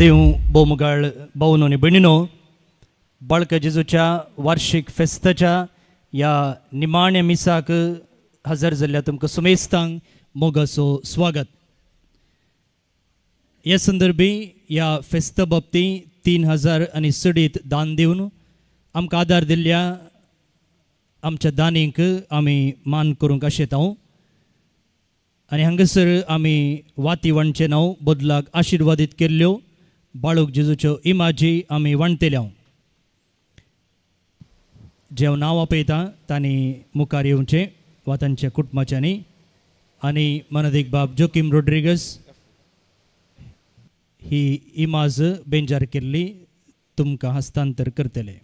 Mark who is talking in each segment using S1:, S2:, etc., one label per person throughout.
S1: देव बोमगाळ भाऊनो आणि बहिणीनो, बाळका जेजूच्या वार्षिक फेस्ताच्या या निमाण्या मिसाक हजर जाल्ल्या तुमकां सुमेस्तांक मोगाचो स्वागत. ह्या संदर्भी या फेस्ता बाबतीं 3000 दान दिवन आमकां आदार दिल्ल्या आमच्या दानींक आमी मान करूंक आशेतां. आनी हांगासर आमी वाती वाणचें नांव बदलाक आशिर्वादीत केल्ल्यो बाळूक जेजूच्यो इमाजी आमी वाणटेल्या. जे हांव नांव आपयतां तांणी मुखार येवचें वा तांच्या कुटुंबाच्यांनी. आनी मनदीक बाब जोकीम रोड्रिगस ही इमाज बेंजार केल्ली तुमकां हस्तांतर करतले.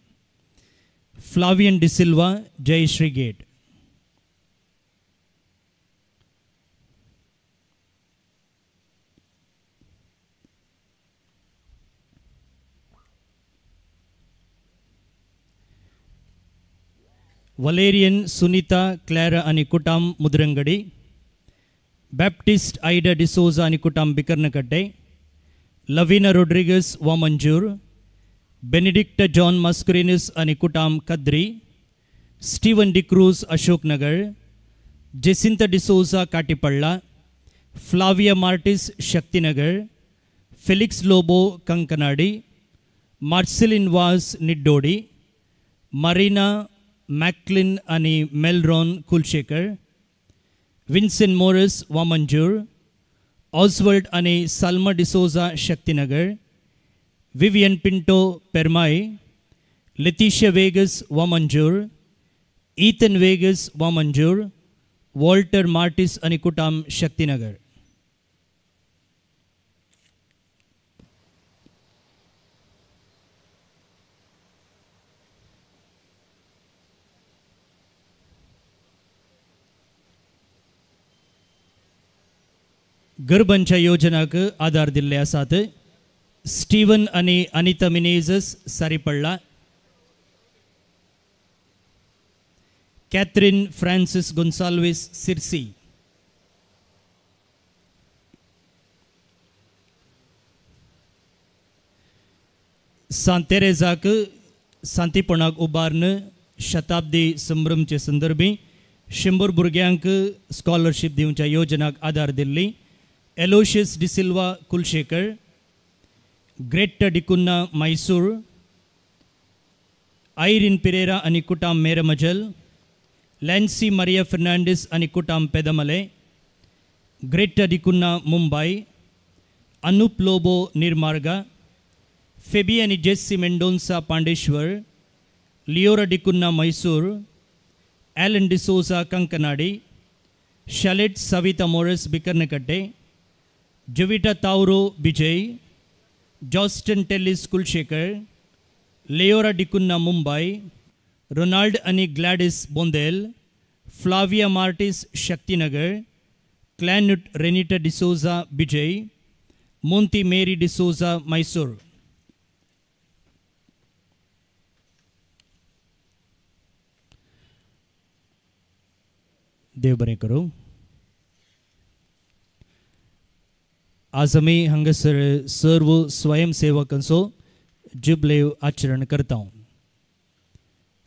S1: Flavian D'Silva, Jayashree gate. Valerian Sunita Clara आणि कुटाम मुद्रंगडी. बॅप्टिस्ट आयडा डिसोजा आणि कुटाम Bikarnakatte. Lavina Rodrigues Vamanjoor. Benedict John Mascarenhas आणि कुटाम Kadri. Steven D'Cruz Ashoknagar. Jacinta D'Souza Katipalla. Flavia Martis Shaktinagar. Felix Lobo Kankanady. Marceline Vas Niddodi. Marina McLean आणि Melron Kulshekar. Vincent Morris Vamanjoor. Oswald आणि Salma D'Souza Shaktinagar. Vivian Pinto Permai. Leticia Vegas Vamanjoor. Ethan Vegas Vamanjoor. Walter Martis आणि कुटाम शक्तिनगर. गर्भांच्या योजनाक आधार दिल्ले आसात. Steven आणि Anita Menezes Saripalla. Catherine Francis Gonsalves Sirsi. सांत तेरेजाक सांतीपणाक उबारण शताब्दी संभ्रमचे संदर्भी 100 भुरग्यांक स्कॉलरशिप दिवच्या योजनाक आधार दिल्ली. एलोशियस डिसिल्वा कुलशेकर. ग्रेट्टा डिकुन्ना मैसूर. आयरिन पिरेरा आणि कुटाम मेरमजल. लॅन्सी मारिया फर्नांडिस आणि कुटाम पेदमले. ग्रेट्टा डिकुन्ना मुंबई. अनूप लोबो निर्मार्गा. फेबी आणि Jessie Mendonca Pandeshwar. Leora D'Cunha Mysore. Alan D'Souza Kankanady. Shalet Savita Moras Bikarnakatte. Jovita Tauro Vijay. Joston Tellis Kulshekar. Leora D'Cunha Mumbai. Ronald आणि Gladys Bondel. Flavia Martis Shaktinagar. क्लॅनुट रेनिटा डिसोजा विजय. मोंती मेरी डिसोजा मैसूर. देव बरें करूं. आज आमी हांगासर सर्व स्वयंसेवकांचो जुबलेव आचरण करता.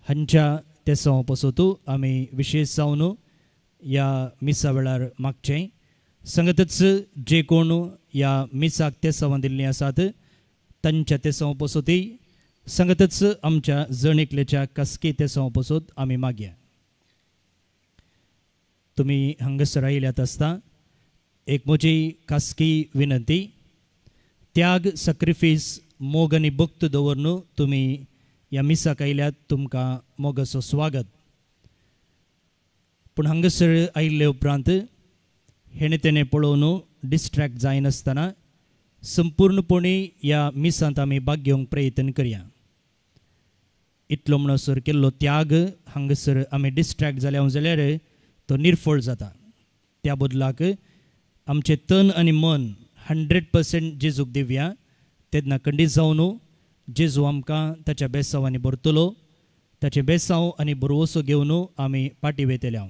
S1: हांच्या तेसां पासून आमी विशेष जावन ह्या मिसा वेळार मागचें. संगतच जे कोण ह्या मिसाक तेसां दिल्लीं आसात तांच्या तेसां पासून संगतच आमच्या जणेकलेच्या कसकी तेसां पासून आमी मागया. तुमी हांगासर आयल्यात आसता एक म्हजी खासगी विनंती. त्याग, सॅक्रिफीस, मोग आनी भक्त दवरून तुमी ह्या मिसाक आयल्यात. तुमकां मोगाचो स्वागत. पूण हांगासर आयिल्ले उपरांत हेणे तेणे पळोवन डिस्ट्रॅक्ट जायनासतना संपूर्णपणी ह्या मिसांत आमी भाग घेवंक प्रयत्न करया. इतलो म्हणसर केल्लो त्याग हांगासर आमी डिस्ट्रॅक्ट जाल्यार तो निर्फळ जाता. त्या बदलाक आमचे तन आनी मन 100% जेजूक दिवया. तेन्ना खंडीत जावन जेजू आमकां ताच्या बेसांवांनी भरतलो. ताचे बेसांव आनी बरवसो घेवन आमी पाटी वयतले.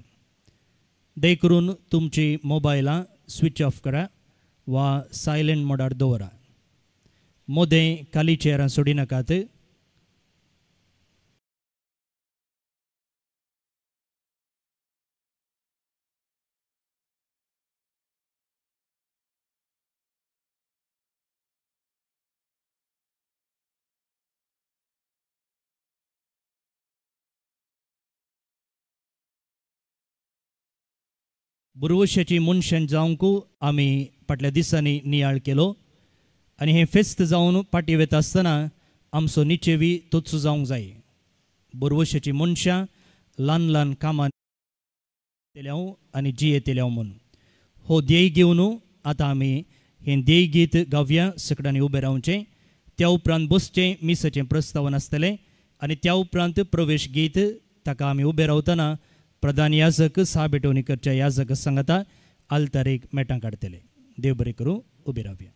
S1: दय करून तुमची मोबायलां स्विच ऑफ करा वा सायलेंट मोडार दवरा. मोदें खाली चेरां सोडी नाकात. बुरवश्याची मनशां जावंक आमी फाटल्या दिसांनी नियाळ केलो आनी हें फेस्त जावन पाटी वता आसतना आमचो निचेवी तोच जावंक जाय. बुरवश्याची मनशां ल्हान ल्हान कामां येतेल्याव आनी जी येतेल्याव म्हूण हो ध्येय घेवन आतां आमी हें ध्येय गीत गावया. सकडांनी उबें रावचें. त्या उपरांत बसचें मिसाचें प्रस्तावन आसतलें आनी त्या उपरांत प्रवेश गीत ताका आमी उबें रावतना प्रधान याजक साबेटोनीकरच्या याजक सांगता आल्तारेक मेटां काडटले. देव बरें करूं. उबें रावया.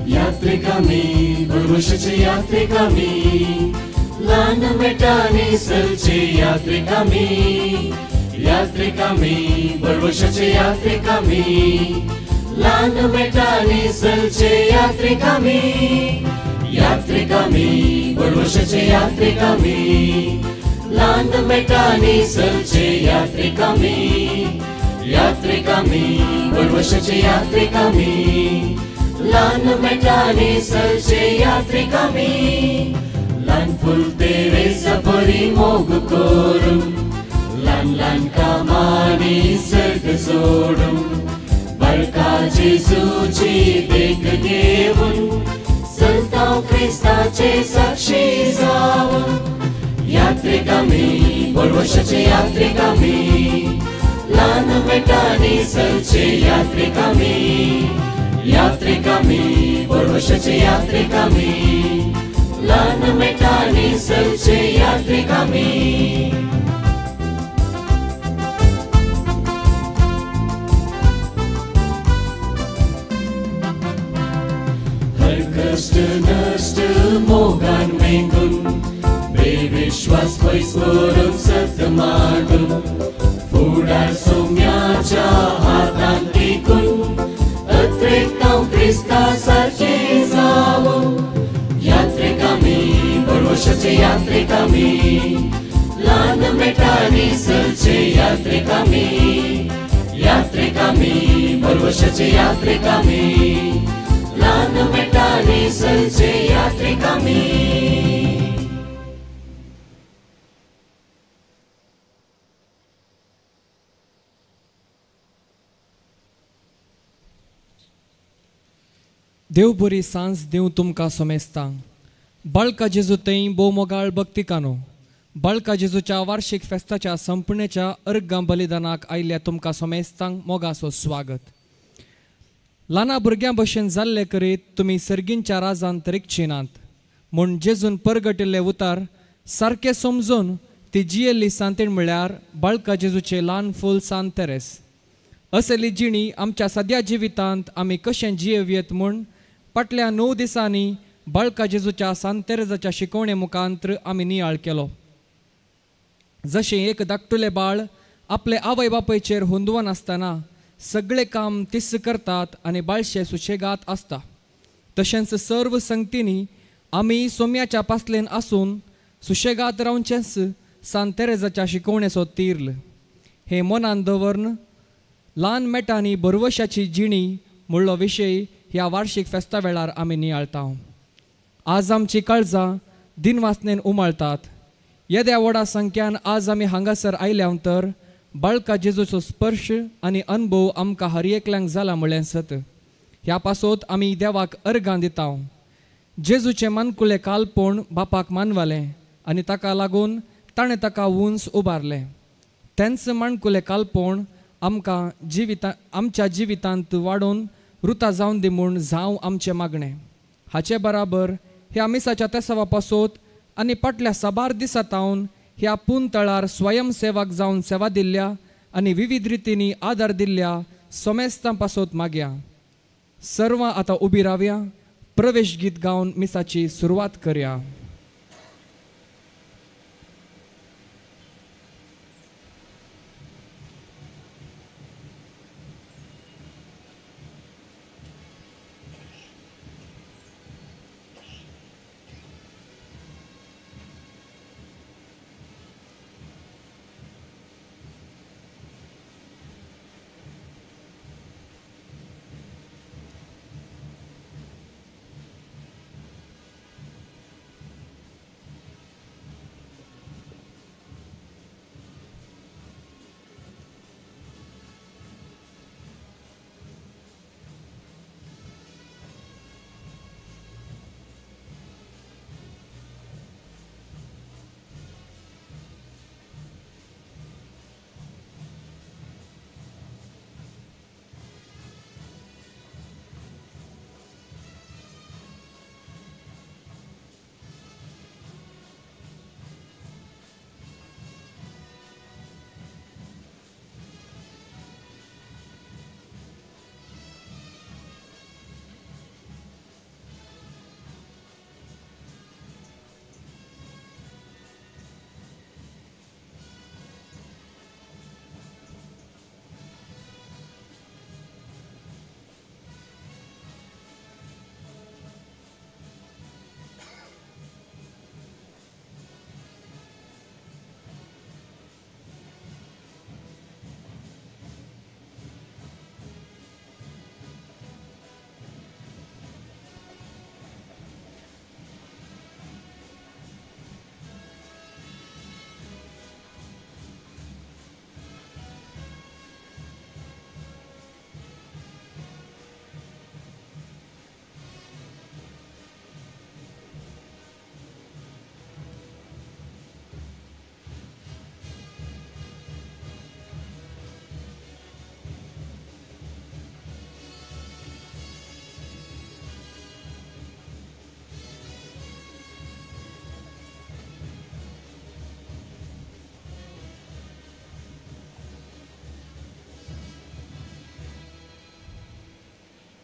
S2: यात्रिकामी बुरवश्याचे यात्रिकामी ल्हान मेटांनी सरचे यात्रिकामी यात्रिकामी बुरवश्याचे यात्रिकामी ल्हान मेटांनी सरचे यात्रिकामी यात्रिकामी बुरवश्याचे यात्रिकामी ल्हान मेटांनी सरचे यात्रिकामी यात्रिकामी बुरवश्याचे यात्रिकामी ल्हान मेटांनी सरचे यात्रिकामी ल्हान फूल तेरेसा बरी मोग करून ल्हान ल्हान कामांनी सर्ग सोडून बळका जेजूची देख घेवन चलतांव क्रिस्ताचे साक्षी जावन यात्रिकामी बुरवश्याचे यात्रिकामी ल्हान मेटांनी सरचे यात्रिकामी यात्रिकामी बुरवश्याचे यात्रिकामी ल्हान मेटांनी सरचे यात्रिकामी हर कष्ट नष्ट मोगान वेंगून बेविश्वास पयस करून सत्य मांडून फुडार सोम्याच्या हातांत टिकून अत्रेकतांव क्रिस्ता सारखे जावं यात्रिकामी बुरवश्याचे यात्रिकामी ल्हान मेटांनी सरचे यात्रिकामी यात्रिकामी बुरवश्याचे यात्रिकामी ल्हान मेटांनी सरचे यात्रिकामी
S3: देव बरी सांज देव तुमकां सोमेस्तां. बाळका जेजू थंय भोव मोगाळ भक्तिकानो बाळका जेजूच्या वार्षिक फेस्ताच्या संपणेच्या अर्गां बलिदानाक आयिल्ल्या तुमकां सोमेस्तांक मोगाचो स्वागत. ल्हाना भुरग्यां भशेन जाल्ले करीत तुमी सर्गींच्या राजांत तरेकचिनात म्हूण जेजून परगटिल्ले उतार सारके समजून ती जियेल्ली सांतीण म्हळ्यार बाळका जेजूचे ल्हान फूल सांत तेरेस. असली जिणी आमच्या सद्या जिवितांत आमी कशें जियेवयेत म्हूण फाटल्या 9 दिसांनी बाळका जेजूच्या सांत तेरेसाच्या शिकवणे मुखांत्र आमी नियाळ केलो. जशें एक धाकटुलें बाळ आपले आवय बापयचेर हुंदवन आसतना सगळे काम तिस्स करतात आनी बाळशे सुशेगात आसता तशेंच सर्व संगतींनी आमी सोम्याच्या पासलेन आसून सुशेगात रावचेंच सांत तेरेसाच्या शिकवणेचो तीर्ल. हे मनान दवरून ल्हान मेटांनी बुरवश्याची जिणी म्हणलो विशय ह्या वार्षिक फेस्ता वेळार आमी नियाळटा. आज आमची काळजां दिनवासनेन उमाळतात. येद्या व्हडा संख्यान आज आमी हांगासर आयल्या तर बाळका जेजूचो स्पर्श आनी अनुभव आमकां हर एकल्यांक जाला म्हळें सत. ह्या पासोत आमी देवाक अर्गां दिता. जेजूचें मानकुलें कालपण बापाक मानवालें आनी ताका लागून ताणें ताका उंच उबारलें. तेंच मानकुलें कालपण आमकां आमच्या जिवितांत वाडून रुता जावन दी म्हूण जावं आमचें मागणें. हाचे बराबर ह्या मिसाच्या तेसावा पासोत आनी फाटल्या साबार दिसांतावन ह्या पून तळार स्वयंसेवक जावन सेवा दिल्ल्या आनी विविध रितींनी आदार दिल्ल्या सोमेस्तां पासोत मागया. सर्वां आतां उबी रावया. प्रवेश गीत गावन मिसाची सुरवात करया.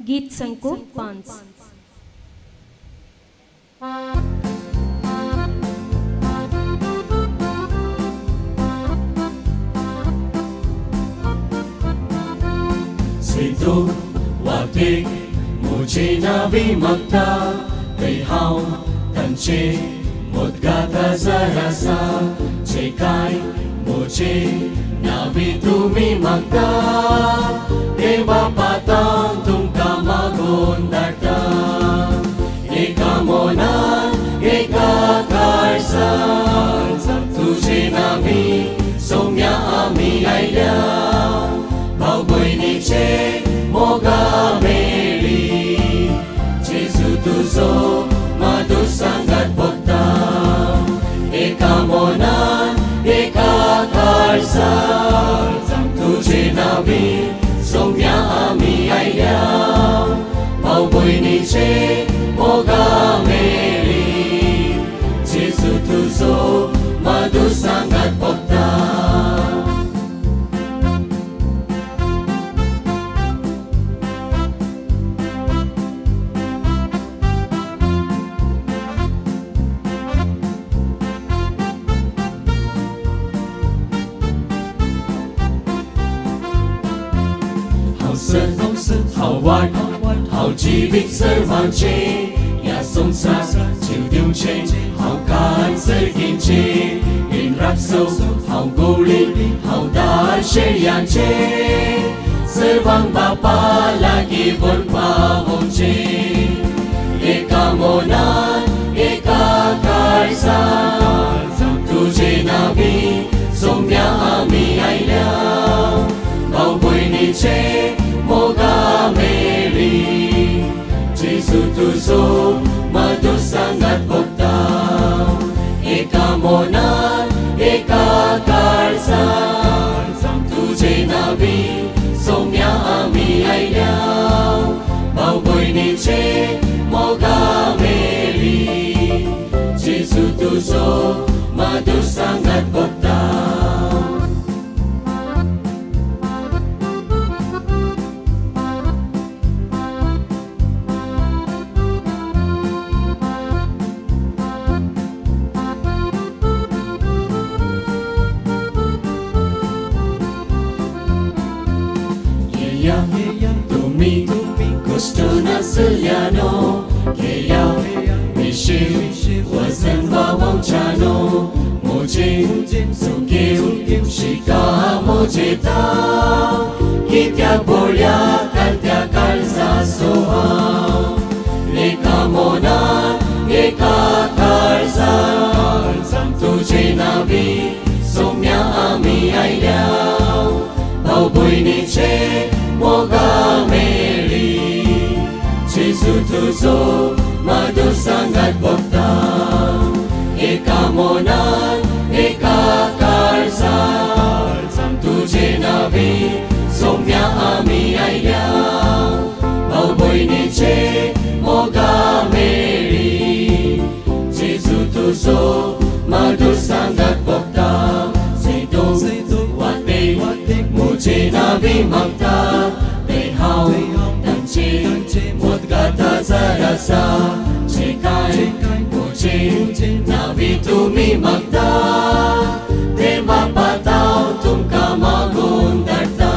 S4: गीत संको 5.
S2: Sito watik muji navi magta kay hao tanche một gata zarasa cekai muji navi tumi magta deva patang tung kamagon darta ikamonan ikakarsan tuji navi somya ami aila bao bồi ni che moga meri Jesu tu so madu sangat bokta ikamonan ikakarsan tuji navi somya ami aila bao bồi ni che moga meri Jesu tu so madu sangat bokta hào vai hào chi vích sơ vàng chê nhà sông xa chiều điêu chê hào can sơ kim chê in rắc sâu hào gô li hào đá chê yàn chê sơ vàng bà pa lagi vốn pa hồng chê eka monan eka karsan tu chê na vi sông nhà ami ai lao bao bồi ni chê moga meri Jesu tu so madu sangat bokta eka monan eka karsan tu je nabi somya ami ai lao tuso madu sangat bogtaw. Tumi gusto na selyano kaya Mishiw wasan bawang chano Mujin sukiw shika mojita Kitya bolya kaltya kalsa soha Leka mona leka kalsa Tuje nabi somya ami aylaw Bauboy ni che moga meri Jesu tuzo madu sangat bogtaw. Eka monan eka kalsa Tuje nabi somya ami aylaw Bauboy ni che moga meri Jesu tuzo madu sangat bogtaw. Sedo wate muje nabi magta Tehaw danche mot gata zarasa Cekai muje nabi tumi magta Tema pataw tumka magundarta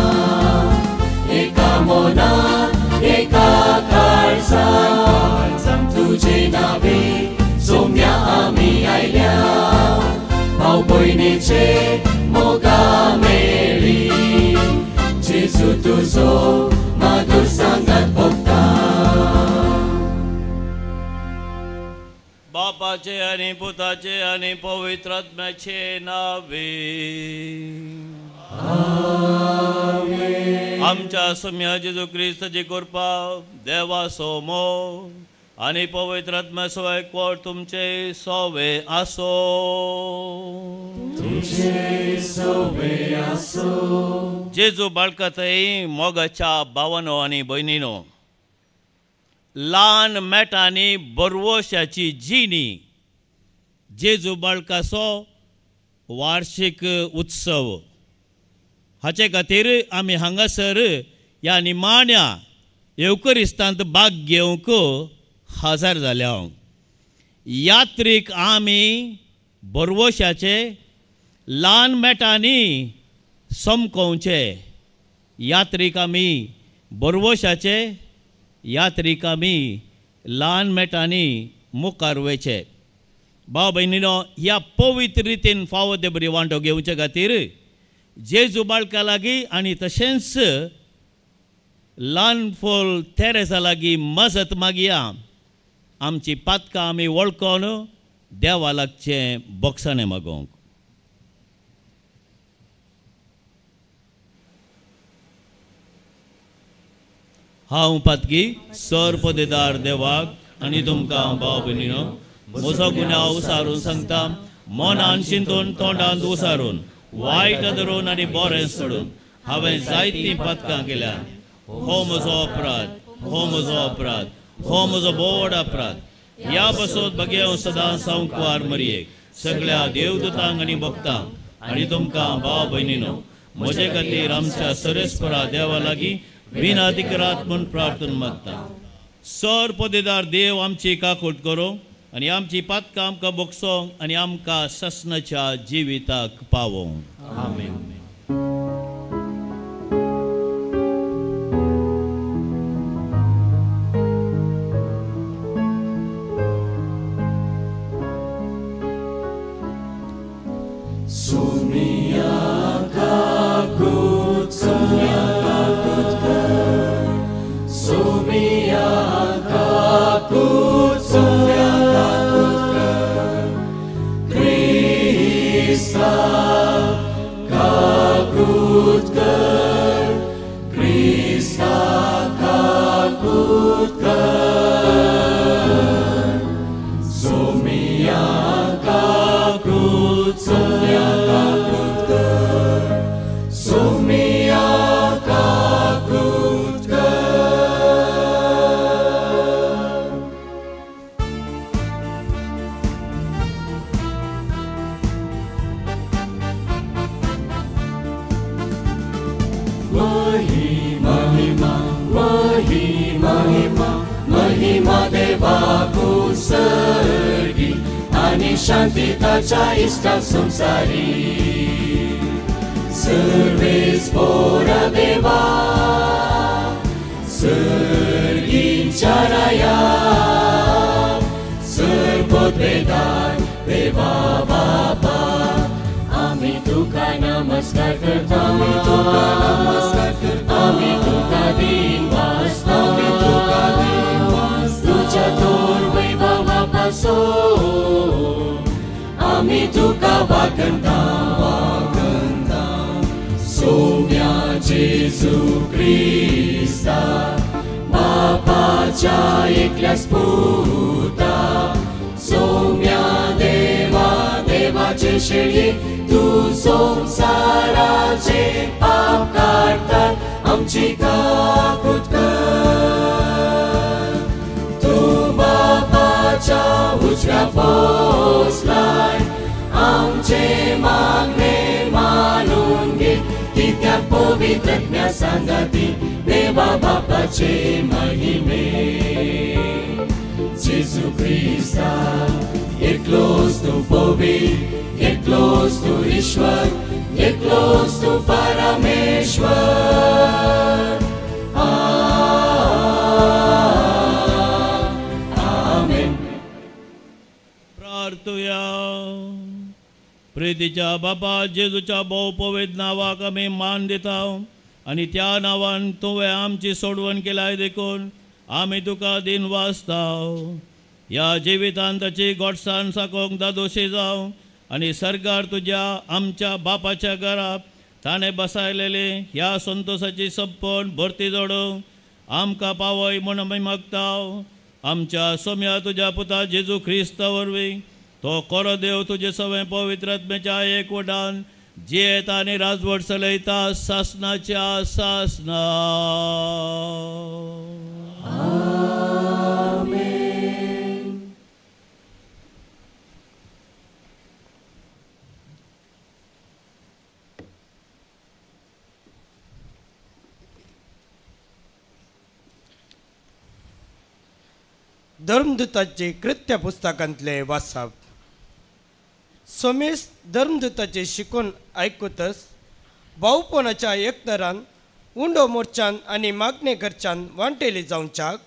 S2: Eka mona eka kalsa Tuje nabi somya ami aylaw Bauboy ni che moga meri Jesu tuzo madu sangat bogtaw.
S5: बापाचे आणि पुताचे आणि पवित्र आत्म्याचे नावे आमच्या सम्या जेजू ख्रिस्ताची कृपा देवा सोमो आणि पवित्र आत्मा सोय कोट तुमचे सोवे आसो जेजू बाळकातय मोगाच्या भावानो आणि बहिणीनो ल्हान मेटांनी बरवशाची जिणी जेजू बाळकाचो वार्षिक उत्सव हाचे खातीर आमी हांगासर ह्या निमाण्या येवकरिस्तांत भाग घेवंक हजर जाल्या. यात्रीक आमी बरवशाचे ल्हान मेटांनी समकोवचे यात्रीक आमी बरवशाचे यात्रीक आमी ल्हान मेटांनी मुखार वयचे. भाव भयणीनो ह्या पवित्र रितीन फावो ते बरी वांटो घेवचे खातीर जेजू बाळका लागीं आनी तशेंच ल्हान फोल तेरेसा लागीं मजत मागया. आमची पातकां आमी वळखोन देवा लागचें बोगसाणें मागोवंक. हांव पातकी सर पदेदार देवाक आनी तुमकां भाव भयणीनो म्हजो गुन्यांव उसारून सांगता. मनान चिंतून तोंडांत उसारून वायट धरून आनी बरें सोडून हांवें जायतीं पातकां केल्यां. हो म्हजो अपराध, हो म्हजो अपराध, हो म्हजो बोड अपराध. ह्या बसोत बगेव सदां सांवकार मरयेक सगळ्या देवदूतांक आनी भक्तांक आनी तुमकां भाव भयणीनो म्हजे खातीर आमच्या सरेस्परा देवा लागीं विनाधिकारात म्हूण प्रार्थना मागता. सर पदेदार देव आमची काकूट करो आनी आमची पातकां आमकां बोगसोंक आनी आमकां ससनाच्या जिविताक पावोवंक. आमेन.
S2: God महिमा देवाकू सर्गी आणि शांतीताच्या इष्टा संसारी सर्वेस पोरा देवा सर्गींच्या राया सर्वोत वेदान देवा बाबा आम्ही तुका नमस्कार करता आम्ही तुका दिन वाजता तुझ्या थोर वैभवापासून आम्ही तुका वाकणता सौम्या जेजू ख्रिस्ता बापाच्या एकल्याच पुता सौम्या देवा देवाचे शेळी तू संसाराचे पाप काढतात आमची काकूत कर तू बापाच्या उजव्या पोचलाय आमचे मागणे मानून घे की त्या पवित्रज्ञा सांगाती देवा बापाचे महिमे जेजू ख्रिस्ता एकलोच तू पवित्र एकलोच तू ईश्वर एकलोच तू परमेश्वर आमेन.
S5: प्रार्थूया. प्रीतीच्या बापा जेजूच्या भोव पवित्र नावाक आमी मान दिता आणि त्या नावान तुवें आमची सोडवण केलाय देखून आमी तुका दिन वाजता या जिवितांत ताची गोडसाण साकोंक दादोशी जावं आणि सरकार तुझ्या आमच्या बापाच्या घरात ताणें बसायलेली ह्या संतोषाची संपूर्ण भरती जोडूंक आमकां पावय म्हूण आमी मागता आमच्या सोम्या तुझ्या पुता जेजू ख्रिस्ता वरवीं तो कोरो देव तुजे सवय पवित्र आत्म्याच्या एकवटान जियेता आनी राजवट चलयता सासनाच्या सासना.
S6: धर्मदूताचे कृत्य पुस्तकांतले वाचप. सोमेस धर्मदूताचे शिकून आयकूतच भाऊपणाच्या एकतरान उंडो मोर्चान आनी मागणे करच्यान वांटेली जावच्याक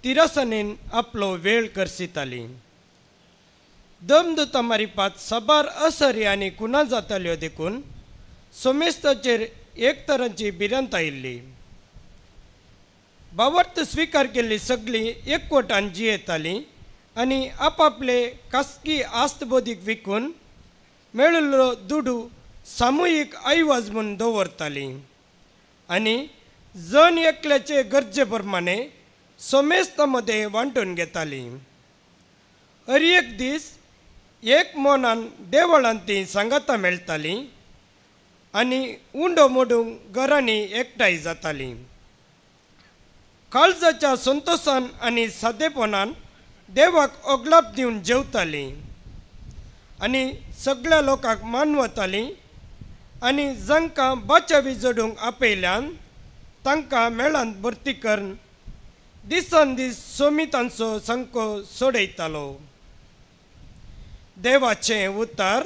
S6: तिरासनेन आपलो वेळ करसिताली. धर्मदूता मारिपात साबार असरी आनी कुणा जाताल्यो देखून सोमेस्ताचेर एक तरांची भिरांत आयिल्ली. भावार्थ स्वीकार केल्ली सगळीं एकवटान जियेतालीं आनी आपापले खासगी आस्तबोधीक विकून मेळिल्लो दुडू सामुहीक आयवाज म्हूण दवरतालीं आनी जण एकल्याचे गरजे प्रमाणे सोमेस्ता मदें वांटून घेतालीं. हर एक दीस एक मोनान देवळांत तीं सांगाता मेळटालीं आनी उंडो मोडूंक घरांनी एकठांय जातालीं. काळजाच्या संतोशान आनी सादेपणान देवाक ओगलाप दिवन जेवतालीं आनी सगळ्या लोकांक मानवतालीं आनी जांकां बाचावी जोडूंक आपयल्यान तांकां मेळांत भरती करून दिसान दीस सोमितांचो संको सोडयतालो. देवाचें उतार.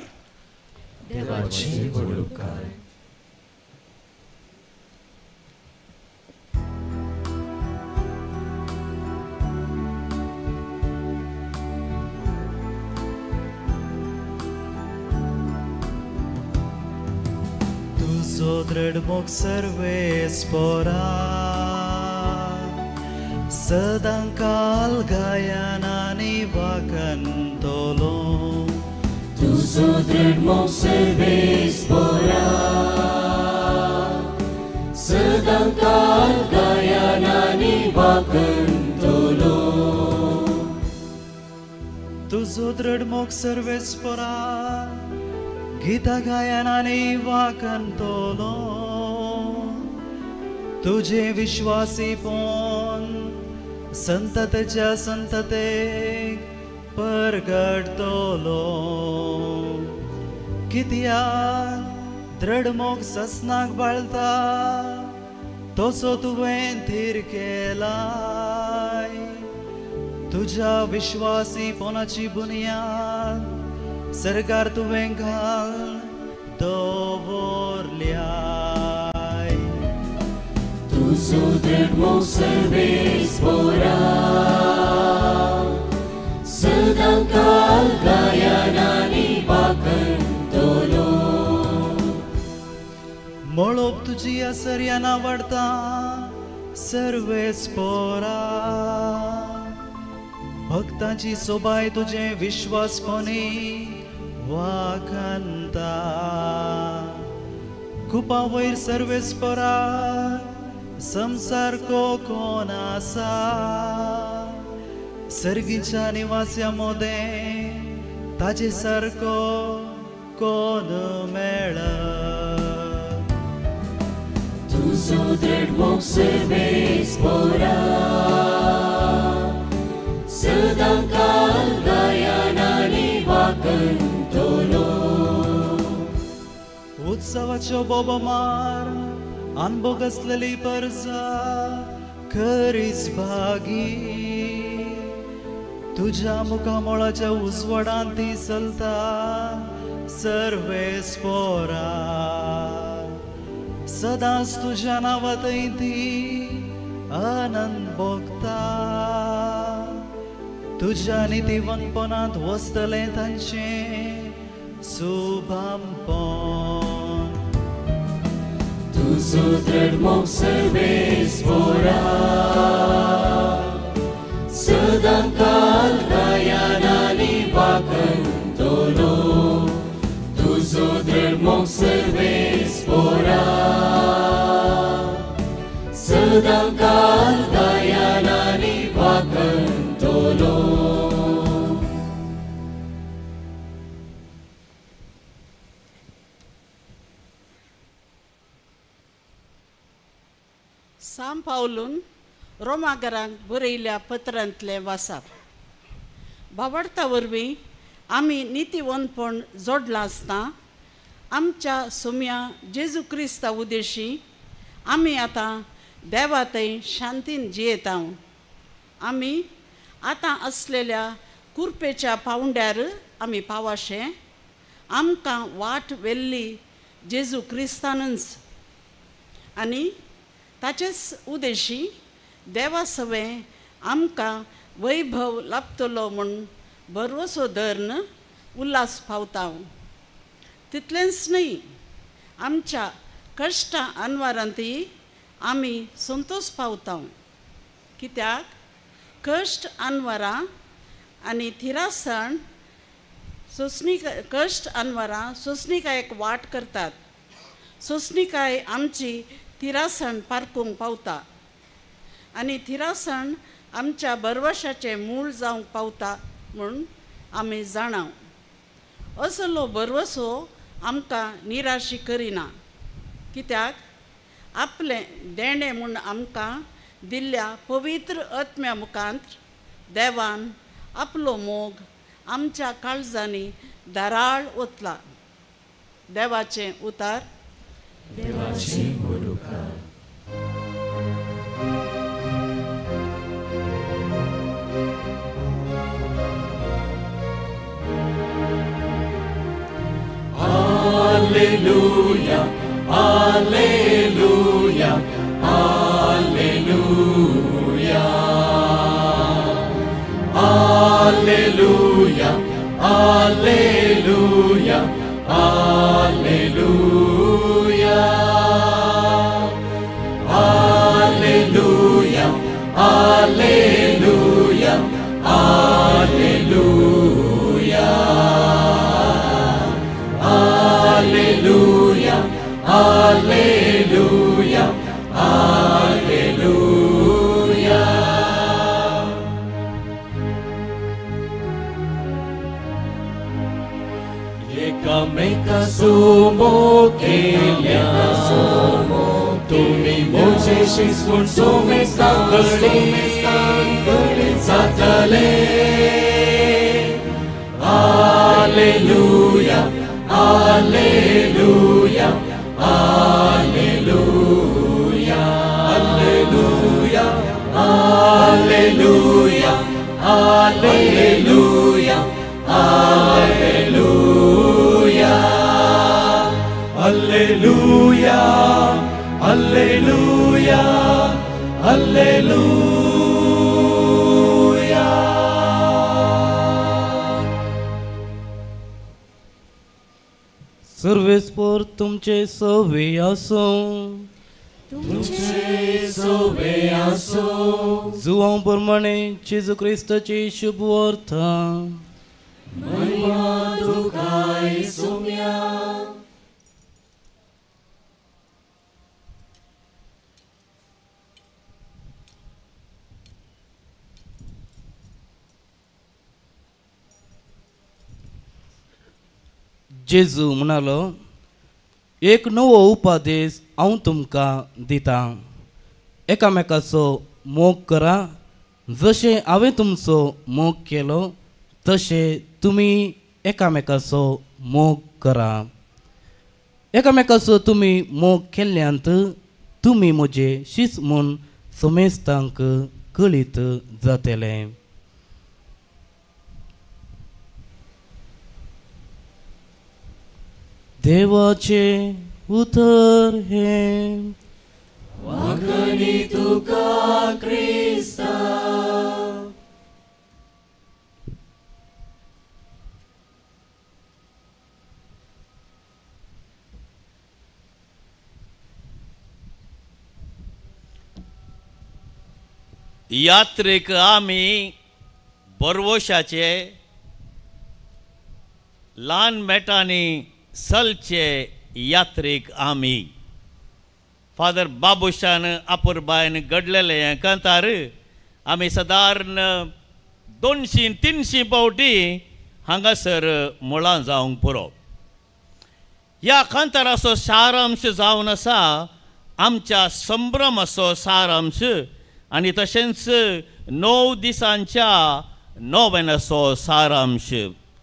S2: देवाची वळखुकाय.
S7: तुझो दृढ मोग सर्वेस पोरा सदां काल गायनानी वाकंतलो.
S2: तुझो दृढ मोग सर्वेस पोरा सदां काल गायनानी वाकंतलो.
S7: तुझो दृढ मोग सर्वेस पोरा गीता गायनानी वाकंतलो. तुझे विश्वासी पोन संततेच्या संततेक परगडतलो. कित्याक दृढ मोग ससनाक बाळता तसो तुवें थीर केलाय तुझ्या विश्वासीपणाची बुनियाद सरकार तुवें घाल दवरल्याय
S2: तुझो दृढ मोग सर्वेस बरा सदां काल गायनानी वाकंतलो
S7: मळोब तुजी आसर्याना वाडता सर्वेस पोरा भक्तांची सोबाय तुझे विश्वासपणी वाखंता कुपा वयर सर्वेस पोरा संसार कोण आसा सर्गीच्या निवास्या मोदे ताजे सारको कोण मेळ
S2: तुझो दृढ मोग सर्वेस बरा सदां काल गायनानी वाकंतलो
S7: उत्सवाच्यो बोबो मार अनभोग असलेली परजा खरीच भागी तुझ्या मुखामोळाच्या उजवाडांत ती चलता सर्वेस पोरा सदांच तुझ्या नांवांतय ती आनंद भोगता तुझ्या नितीवंतपणांत वसतलें तांचें शुभांपण
S2: तुझो दृढ मोग सर्वेस बरा सदां काल गायनानी वाकंतलो तुझो दृढ मोग सर्वेस बरा सदां काल गायनानी वाकंतलो
S8: साम पावलून रोमागरांक बरयल्या पत्रांतले वाचप भावार्था वरवीं आमी नितीवंतपण जोडलां आसता आमच्या सोम्या जेजू क्रिस्ता उद्देशी आमी आतां देवा थंय शांतीन जियेता आमी आतां असलेल्या कुरपेच्या पावंड्यार आमी पावाशे आमकां वाट वेल्ली जेजू क्रिस्तानच आनी ताचेच उद्देशी देवा सवें आमकां वैभव लाभतलो म्हूण भरवसो धरून उल्हास पावता तितलेंच न्ही आमच्या कश्टां अनवारांतय आमी संतोश पावता कित्याक कश्ट अनवरां आनी थिरासण कश्ट अनवरां सोंसणीकायेक वाट करतात सोंसणीकाय आमची थिरासण पारखूंक पावता आनी थिरासण आमच्या बरवशाचें मूळ जावंक पावता म्हूण आमी जाणाव असलो बरवसो आमकां निराशी करिना कित्याक आपलें देणें म्हूण आमकां दिल्ल्या पवित्र आत्म्या मुखांत देवान आपलो मोग आमच्या काळजांनी दाराळ ओतला देवाचें उतार
S2: देवाची मुरुकार Alleluia, Alleluia, Alleluia, Alleluia, Alleluia, Alleluia, Alleluia, Alleluia, Alleluia. Alleluia, Alleluia, Alleluia. Ekameka somo kelia somo Tumi mojesis mun somestan gălit satale Alleluia, Alleluia, Alleluia, Alleluia, Alleluia, Alleluia.
S7: सर्वेस्पर तुमचे सवे असो,
S2: तुमचे सोबे असो,
S7: जुवां प्रमाणे जेजू ख्रिस्ताची शुभ वार्ता.
S2: महिमा तुकाय सोम्या.
S7: जेजू म्हणालो, एक नवो उपादेश हांव तुमकां दिता, एकामेकाचो मोग करा. जशें हांवें तुमचो मोग केलो तशें तुमी एकामेकाचो मोग करा. एकामेकाचो तुमी मोग केल्ल्यांत तुमी म्हजे शिस म्हूण समेस्तांक कळीत जातले. देवाचे उतर हे
S2: वागणी तुका क्रिस्ता.
S5: यात्रेक आमी बरवशाचे ल्हान मेटांनी सलचे यात्रेक आमी फादर बाबुशान आपुरबायन घडलेले हें कांतार आमी सादारण 200-300 पावटी हांगासर मुळां जावंक पुरो. ह्या कांताराचो सारांश जावन आसा आमच्या संभ्रमाचो सारांश आनी तशेंच 9 दिसांच्या नोवेनाचो सारांश.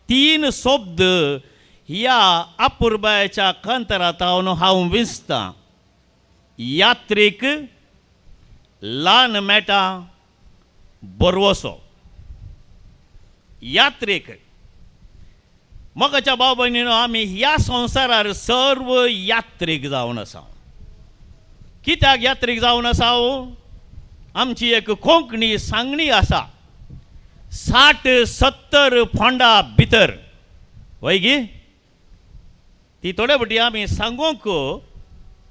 S5: 3 शब्द ह्या आपुरबायच्या कांतारांत हांव विसतां. यात्रेक, ल्हान मेटां, बरवसो. यात्रेक मोगाच्या भाव भयणीनो, आमी ह्या संवसारार सर्व यात्रेक जावन आसा. कित्याक यात्रेक जावन आसा? आमची एक कोंकणी सांगणी आसा, 60-70 फोंडा भितर वयगी ती थोडे फावटी आमी सांगूंक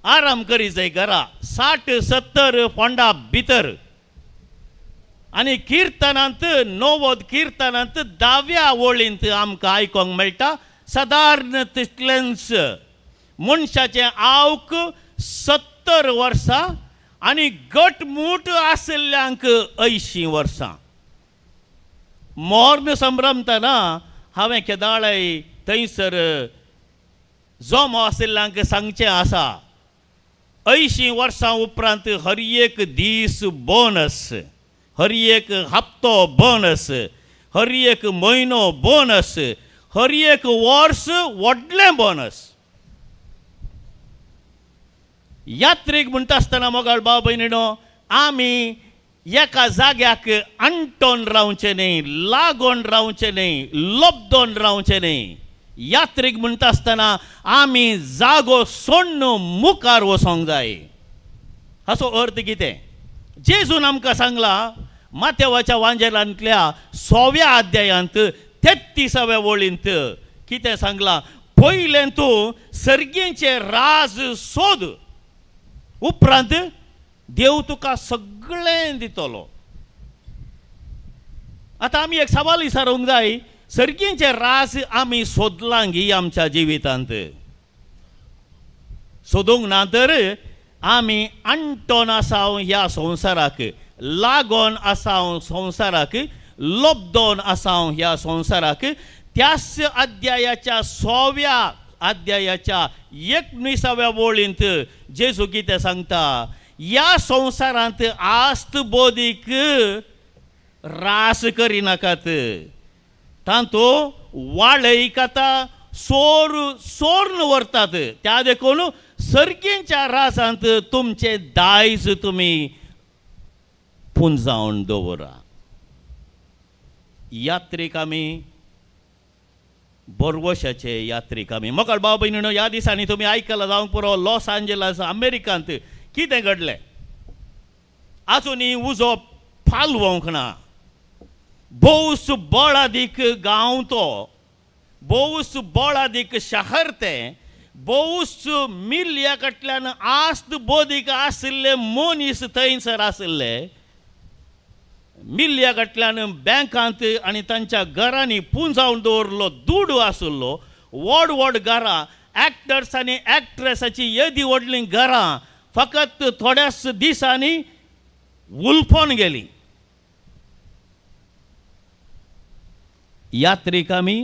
S5: आराम करी जाय घरा. 60-70 फोंडा भितर. आनी किर्तनांत, नवोद किर्तनांत 10व्या वळींत आमकां आयकोंक मेळटा, सादारण तितलेंच मनशाचें आवक 70 वर्सां आनी घटमूट आशिल्ल्यांक 80 वर्सां. मोर्न संभ्रमतना हांवें केदाळे थंयसर जोमो आशिल्ल्यांक सांगचें आसा, 80 वर्सां उपरांत हर एक दीस बोनस, हर एक हप्तो बोनस, हर एक म्हयनो बोनस, हर एक वर्स व्हडलें बोनस. यात्रेक म्हणटा आसतना मोगाळ भाव भयणीनो, आमी एका जाग्याक अंटोन रावचें न्ही, लागोन रावचें न्ही, लोबदोन रावचें न्ही. यात्रेक म्हणटा आसतना आमी जागो सोडून मुखार वचोंक जाय. हाचो अर्थ कितें? जेजून आमकां सांगलां माथेवाच्या वांजेलांतल्या 6व्या अध्यायांत 33व्या वळींत कितें सांगलां? पयलें तूं सर्गेचें राज सोद, उपरांत देव तुका सगळें दितलो. आतां आमी एक सवाल विचारूंक जाय, सर्गेचें राज आमी सोदलां गी आमच्या जिवितांत? सोदूंक ना तर आमी अंटोन आसाव ह्या संवसाराक, लागोन आसाव संवसाराक, लोबदोन आसाव ह्या संवसाराक. त्याच अध्यायाच्या 6व्या अध्यायाच्या 19व्या वळींत जेजू कितें सांगता? ह्या संवसारांत आस्त बोदीक रास करिनाकात, तांतो वाळयक आतां सोर्न व्हरतात. त्या देखून सर्गेच्या रासांत तुमचे दायज तुमी पुंजावन दवरा. यात्रेक आमी बोरवशाचे यात्रेक आमी मोकळ भाव भयणीनो ह्या दिसांनी तुमी आयकलां जावंक पुरो लॉस एंजलस अमेरिकांत कितें घडलें आजुनी उजो पालवंक ना भोवस बोळादीक गांव तो भोवस बोळादीक शहर तें भोवस मिल्या कडल्यान आस्त बोदीक आशिल्ले मनीस थंयसर आशिल्ले मिल्या कडल्यान बँकांत आनी तांच्या घरांनी पुंजावन दवरलो दुडू आशिल्लो व्हड व्हड घरां एक्टर्स आनी एक्ट्रेसाची येदी व्हडलीं घरां फकत थोड्याच दिसांनी उलफोन गेली यात्रेक आमी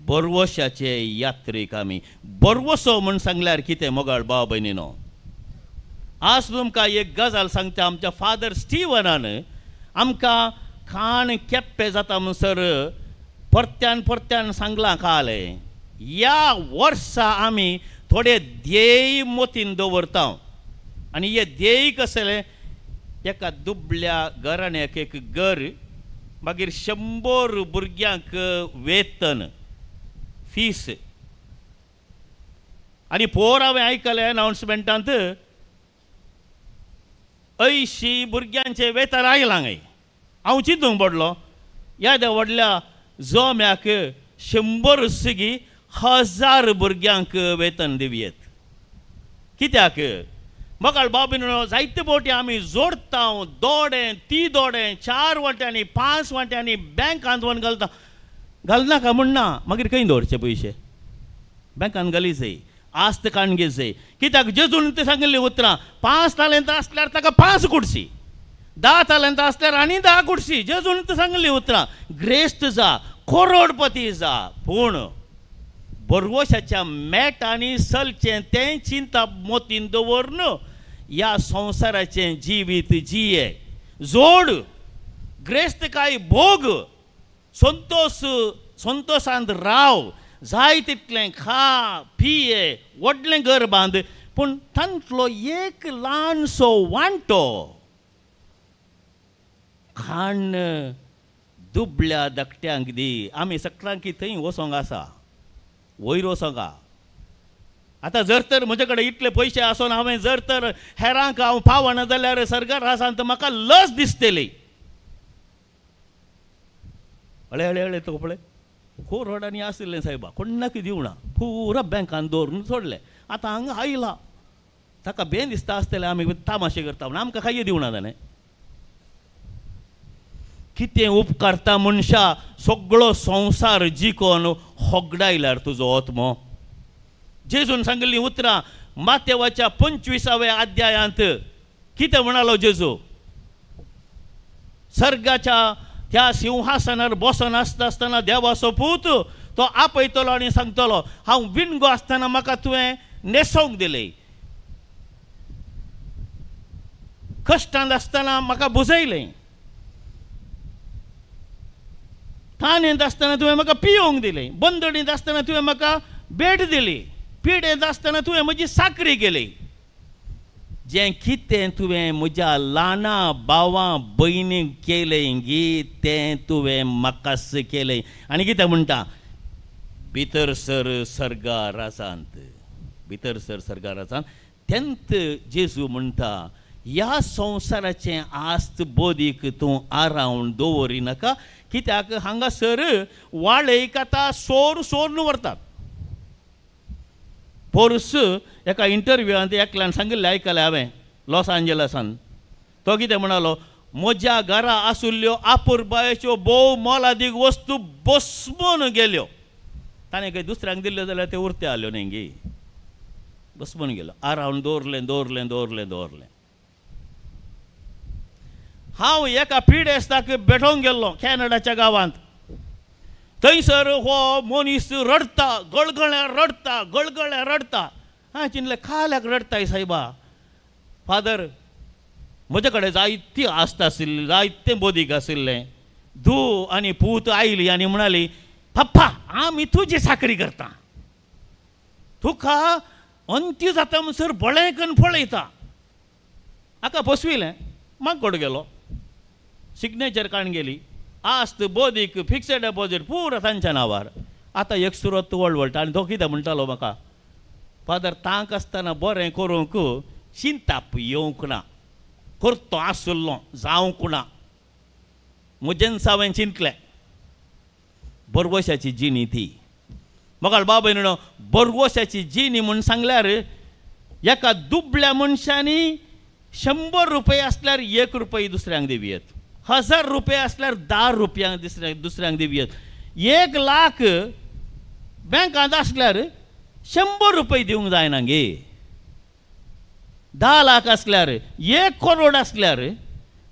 S5: बोरवशाचे यात्रेक आमी बोरवसो म्हण सांगल्यार कितें मोगाळ भाव भयणीनो आज तुमकां एक गजाल सांगता आमच्या फादर स्टीवनान आमकां खाण केप्पें जाता म्हणसर परत्यान परत्यान सांगलां कालें ह्या वर्सा आमी थोडे ध्येय मोतीन दवरता आनी हे ध्येय कसले एका दुबळ्या घराण्याक एक घर मागीर 100 भुरग्यांक वेतन फीस आनी पोर हांवें आयकलें अनाउन्समेंटांत 80 भुरग्यांचें वेतन आयलां हांव चिंतूंक पडलो ह्या व्हडल्या जोम्याक 100 सुगी 1000 भुरग्यांक वेतन दिवयेत कित्याक मोगाळ भाव भयणीनो जायते फावटी आमी जोडटा दोडे 3 दोडे 4 वांट्यांनी 5 वांट्यांनी बँकांत व्हरून घालता घालनाका म्हणना मागीर खंय दवरचे पयशे बँकान घाली जाय आस्त काणगे जाय कित्याक जेजून ते सांगिल्लीं उतरां 5 तालेंतां आसल्यार ताका 5 कुडसी 10 तालेंतां आसल्यार आनी 10 कुडसी जेजून ते सांगिल्लीं उतरां ग्रेस्त जा करोडपती जा पूण बोरवशाच्या मेटांनी चलचें तें चिंता मोतीन दवरन ह्या संवसाराचें जिवीत जिये जोड ग्रेस्त काय भोग संतोशांत राव जाय तितलें खा पिये व्हडलें घर बांद पूण तांतलो एक ल्हानसो वांटो खाण दुबळ्या धाकट्यांक दी आमी सगळ्यांक थंय वचोंक आसा वयर वचोंक आतां जर तर म्हजे कडेन इतले पयशे आसून हांवें जर तर हेरांक हांव पावना जाल्यार सरकार आसात म्हाका लज दिसतली हळे हळे हळे तो पळय खूब रोडांनी आशिल्लें सायबा कोणाक दिवना पुरा बँकान दवरून सोडलें आतां हांगा आयला ताका बेन दिसता आसतलें आमी तामाशे करता म्हण आमकां कांय दिवना जालें कितें उपकारता मनशा सगळो संवसार जिखोन होगडायल्यार तुजो आत्मो जेजून सांगिल्लीं उतरां मातेवाच्या 25व्या अध्यायांत कितें म्हणालो जेजू सर्गाच्या त्या सिंहासनार बसून आसतना देवाचो पूत तो आपयतलो आनी सांगतलो हांव विणगो आसतना म्हाका तुवें न्हेसोवंक दिलें कश्टांत आसतना म्हाका बुजयलें ताणेंत आसतना तुवें म्हाका पियोवंक दिलें बंदडींत आसतना तुवें म्हाका भेट दिली पिडेंत आसतना तुवें म्हजी साकरी केली जें कितें तुवें म्हज्या ल्हाना भावां भयणीक केलें गी तें तुवें म्हाकाच केलें आनी कितें म्हणटा भितर सर सर्गा रासांत भितर सर सर्गा रासांत तेंत जेजू म्हणटा ह्या संवसाराचें आस्त बोदीक तूं आरावन दवरिनाका कित्याक हांगासर वाळेक आतां सोरून व्हरतात पोरस एका इंटरव्यूआंत एकल्यान सांगिल्लें आयकलें हांवें लॉस एंजलसान तो कितें म्हणालो म्हज्या घरा आसुल्ल्यो आपुरबायेच्यो भोव मोलादीक वस्तू बसमून गेल्यो ताणें खंय दुसऱ्यांक दिल्ल्यो जाल्यार त्यो उरत्यो जाल्यो न्ही गे बसमून गेलो आरावन दवरलें हांव एका पिडेस्ताक भेटोवंक गेल्लो कॅनडाच्या गांवांत थंयसर हो मनीस रडता गळगळ्या रडता हांवें चिंतलें खाल्याक रडताय सायबा फादर म्हजे कडेन जायती आस्त आशिल्ली जायतें बोदीक आशिल्लें धू आनी पूत आयली आनी म्हणाली पप्पा आमी तुजी साकरी करता तुका अंत्य जाता म्हणसर बळें करून पळयता हाका बसविलें म्हाका कोड गेलो सिग्नेचर काण गेली आस्त बोदीक फिक्स्ड डेपॉझिट पुरो तांच्या नांवार. आतां एक सुरत वळवळटा आनी तो कितें म्हणटालो म्हाका, फादर तांक आसतना बरें करूंक चिंताप येवंक ना, करतो आसलो जावंक ना. म्हजेंच हांवें चिंतलें बरवशाची जिणी ती. म्हाका बाबा न्हू बरवशाची जिणी म्हूण सांगल्यार एका दुबळ्या मनशांनी 100 रुपया असल्यार 1 रुपया दुसऱ्यांक दिवयेत, 1000 रुपया असल्यार 10 रुपयांक दुसऱ्यांक दिवयेत, 1 लाख बँकांत असल्यार 100 रुपया दिवंक जायना गे. 10 लाख असल्यार 1 करोड असल्यार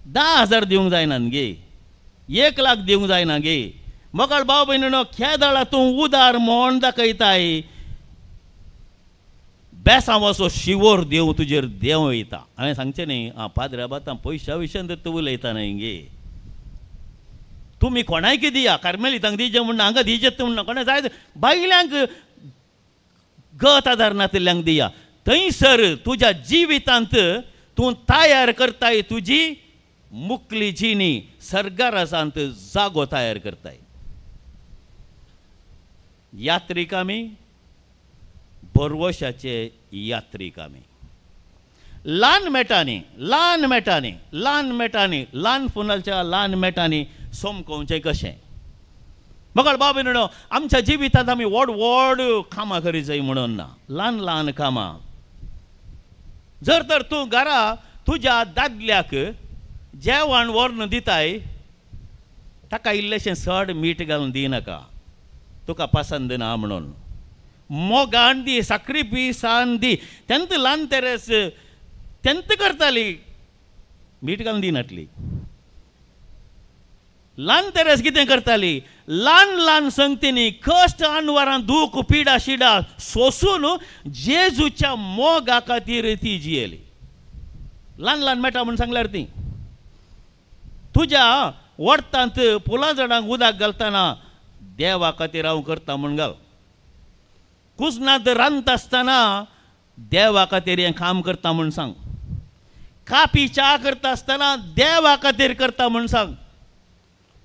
S5: 10,000 दिवंक जायना गे, 1 लाख दिवंक जायना गे. म्हाका भाव भयणीनो खेदाळा तूं उदार म्हण दाखयताय, बेसांवाचो शिवोर देव तुजेर देव येता. हांवें सांगचें न्ही पाद्र्या बातां पयशा विशयान तर तूं उलयता न्हय गे. तुमी कोणायक दिया, कार्मेलितांक दिजें म्हणना, हांगा दिजेत म्हणना, कोणा जाय बायल्यांक गत आदारनातल्यांक दिया. थंयसर तुज्या जिवितांत तूं तयार करताय तुजी मुकली जिणी, सर्गारासांत जागो तयार करताय. यात्रीक आमी, बरवशाचे यात्रीक आमी. ल्हान मेटांनी ल्हान फुनालच्या ल्हान मेटांनी सोमकोवचें कशें. म्हाका बाबा न्हू आमच्या जिवितांत आमी व्हड व्हड कामां करी जाय म्हणून ना, ल्हान ल्हान कामां. जर तर तूं घरा तुज्या दादल्याक जेवण व्हरून दिताय, ताका इल्लेशें चड मीठ घालून दिनाका, तुका पसंद ना म्हणून. मोगान दी, साखरी पिसान दी. तेंत ल्हान तेरेस तेंत करताली, मीठ घालून दिनातली. ल्हान तेरेस कितें करताली, ल्हान ल्हान संगतींनी कश्ट आनवरां दूख पिडा शिडा सोसून जेजूच्या मोगा खातीर ती जियेली. ल्हान ल्हान मेटा म्हूण सांगल्यार ती. तुज्या वडतांत फुलां झाडांक उदक घालतना देवा खातीर हांव करता म्हूण घाल. कुसनांत रांदता आसतना देवा खातीर हें काम करता म्हूण सांग. कापी च्या करता आसतना देवा खातीर करता म्हूण सांग.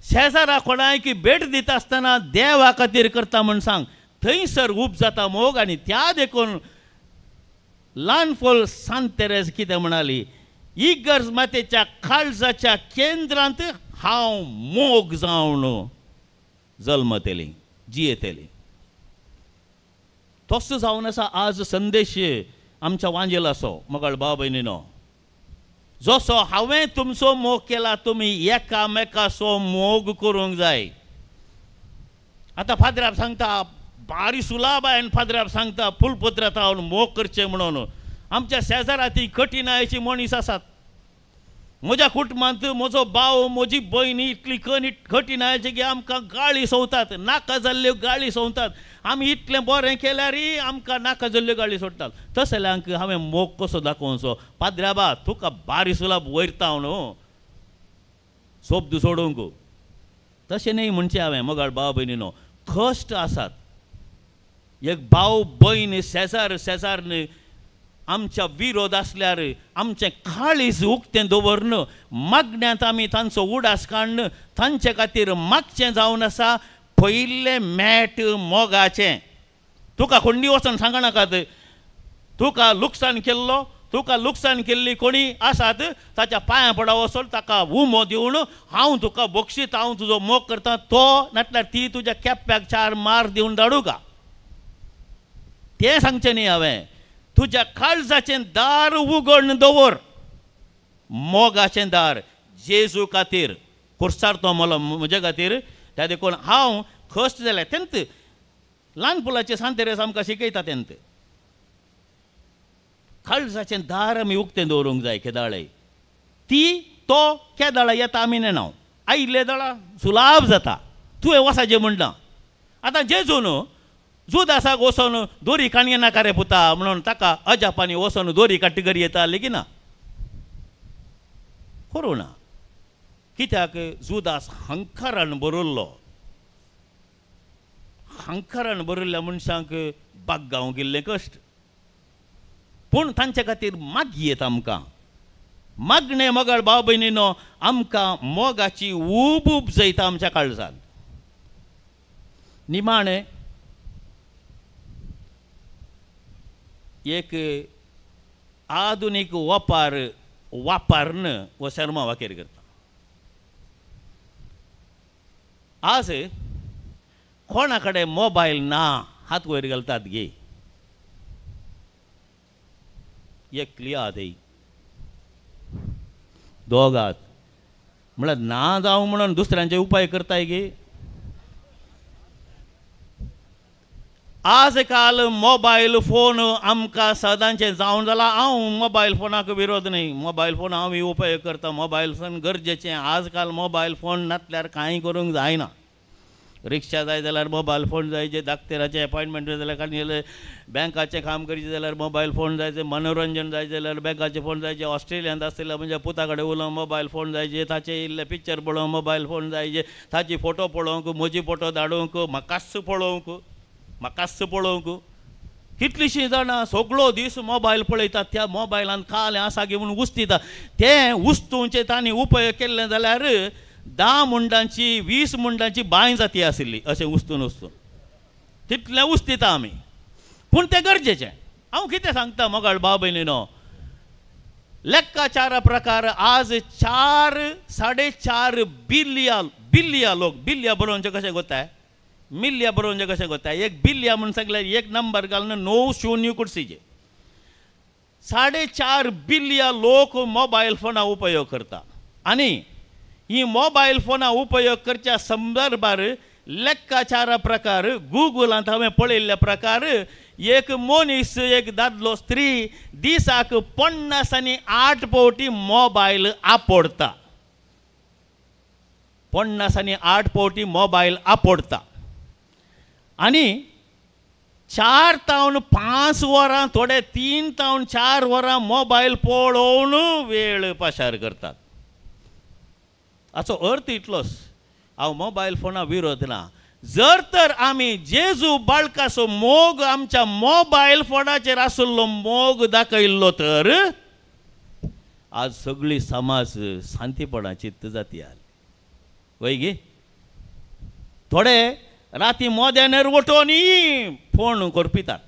S5: शेजारा कोणायक भेट दिता आसतना देवा खातीर करता म्हूण सांग. थंयसर उब जाता मोग. आनी त्या देखून ल्हान फोल सांत तेरेस कितें म्हणाली, इगर्ज मातेच्या काळजाच्या केंद्रांत हांव मोग जावन जल्मतली, जियेतली. तसो जावन आसा आज संदेश आमच्या वांजेलाचो. म्हाका भाव भयणीनो, जसो हांवें तुमचो मोग केला, तुमी एकामेकाचो मोग करूंक जाय. आतां फादराक सांगता बारी सुलाबायन, फादराक सांगता फुलपत्रांत हांव मोग करचें म्हणून. आमच्या शेजारांत कठीणायची मनीस आसात. म्हज्या कुटुंबांत म्हजो भाव, म्हजी भयण इतली कठीणायची की आमकां गाळी सोंवतात, नाका जाल्ल्यो गाळी सोंवतात. आमी इतलें बरें केल्यारय आमकां नाका जाल्ल्यो गाळी सोडटात. तसल्यांक हांवें मोग कसो दाखोवचो. पाद्र्या बा तुका बारी सुलाब वयरता हांव न्हू, सोबद सोडूंक. तशें न्हय म्हणचें हांवें. म्हगाळ भाव भयणीनो, कश्ट आसात. एक भाव भयण शेजारन आमच्या विरोध आसल्यार आमचें काळीज उक्तें दवरन मागण्यांत आमी तांचो उडास काडन तांचे खातीर मागचें जावन आसा पयलें मेट मोगाचें. तुका कोणी वचून सांगनाकात तुका लुकसाण केल्लो, तुका लुकसाण केल्ली कोणी आसात ताच्या पांयां पडा वचून ताका उमो दिवन हांव तुका बक्षीत, हांव तुजो मोग करता. तो नाटल्यार ती तुज्या केप्याक 4 मार दिवन धाडूं का, तें सांगचें न्ही हांवें. तुज्या काळजाचें दार उगडून दवर, मोगाचें दार जेजू खातीर खुर्सार तो मोलो म्हजे खातीर. त्या देखून हांव कश्ट जालें तेंत ल्हान फुलाचे सांत तेरेस आमकां शिकयता. तेंत काळजाचें दार आमी उक्तें दवरूंक जाय. केदाळे ती तो केदाळा येता आमी नेनाव, आयिल्ले दाळा सुलाब जाता. तुवें वसाचें म्हणटा. आतां जेजू न्हू जुदासाक वचोन दोरी काणये नाका रे पुता म्हणून ताका अजापांनी वचोन दोरी काडटी करी येता की ना, करूं ना. कित्याक जुदास हंकारान बरयल्लो. हंकारान बरयल्ल्या मनशांक बाग्गांव गेल्लें कश्ट. पूण तांचे खातीर मागी येता आमकां. मागणे मोगाळ भाव भयणीनो आमकां मोगाची ऊब ऊब जैता आमच्या काळजांत. निमाणे एक आधुनीक वापरन वो शर्मा वाकेर करता. आज कोणा कडेन मोबायल ना हात वयर घालतात गे, एकली आहात दोगात म्हळ्यार ना जावं म्हणून दुसऱ्यांचे उपाय करताय गे. आज काल मोबायल फोन आमकां सदांचे जावन जालां. हांव मोबायल फोनाक विरोध न्ही, मोबायल फोन हांव उपयोग करता. मोबायल फोन गरजेचें. आज काल मोबायल फोन नासल्यार कांय करूंक जायना. रिक्षा जाय जाल्यार मोबायल फोन जाय, जे दाक्तराचें अपॉयंटमेंट जाय जाल्यार कांय बँकाचें काम करचें जाल्यार मोबायल फोन जाय, मनोरंजन जाय जाल्यार बँकाचें फोन जाय, जे ऑस्ट्रेलियांत आसतले म्हणजे पुता कडेन उलोवंक मोबायल फोन जाय, जे ताचे इल्ले पिक्चर पळोवंक मोबायल फोन जाय, जे ताची फोटो पळोवंक, म्हजी फोटो धाडूंक, म्हाकाच पळोवंक कितलींशीं जाणां सगळो दीस मोबायल पळयतात. त्या मोबायलांत काल आसा गे म्हणून उस्तिता. ते वस्तूंचे तांणी उपयोग केल्ले जाल्यार 10 मुंडांची 20 मुंडांची बांय जाती आशिल्ली अशें उस्तून तितलें उस्तिता आमी. पूण तें गरजेचें. हांव कितें सांगता मोगाळ भाव भयणीनो, लेक्काचारा प्रकार आज 4.5 बिलिया लोक, बिलिया बरोवचे कशें कोत्ताय, मिलिया बरोवचे कशें कोत्ताय. एक बिलिया म्हणून सांगल्यार एक नंबर घालून 9 शून्य कुडसीचे. 4.5 बिलिया लोक मोबायल फोना उपयोग करता. आनी ही मोबायल फोना उपयोग करच्या संदर्भार लेक्काचारा प्रकार गुगलांत हांवें पळयल्ल्या प्रकार एक मनीस, एक दादलो, स्त्री दिसाक 50 फावटी मोबायल आपोडता. 50 फावटी मोबायल आपोडता. आनी 4 तावन 5 वरां, थोडे 3 तावन 4 वरां मोबायल पळोवन वेळ पाशार करतात. हाचो अर्थ इतलोच, हांव मोबायल फोना विरोध ना. जर तर आमी जेजू बाळकाचो मोग आमच्या मोबायल फोनाचेर आशिल्लो मोग दाखयल्लो तर आज सगळी समाज शांतीपणाची जाती आली. वय गे थोडे राती मोद्यानेर वटोन फोन करपितात.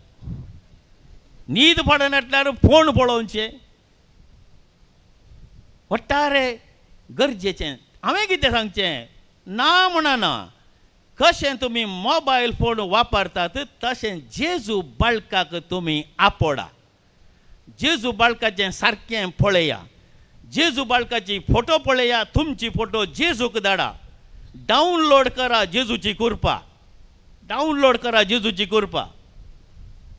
S5: न्हीद पडनातल्यार फोन पळोवचे. ಒಟ್ಟಾರೆ गरजेचें. हांवें कितें सांगचें ना म्हणना. कशें तुमी मोबायल फोन वापरतात तशें जेजू बाळकाक तुमी आपोडा. जेजू बाळकाचें सारकें पळया. जेजू बाळकाची फोटो पळया. तुमची फोटो जेजूक धाडा. डावनलोड करा जेजूची कृपा. डावनलोड करा जेजूची कृपा.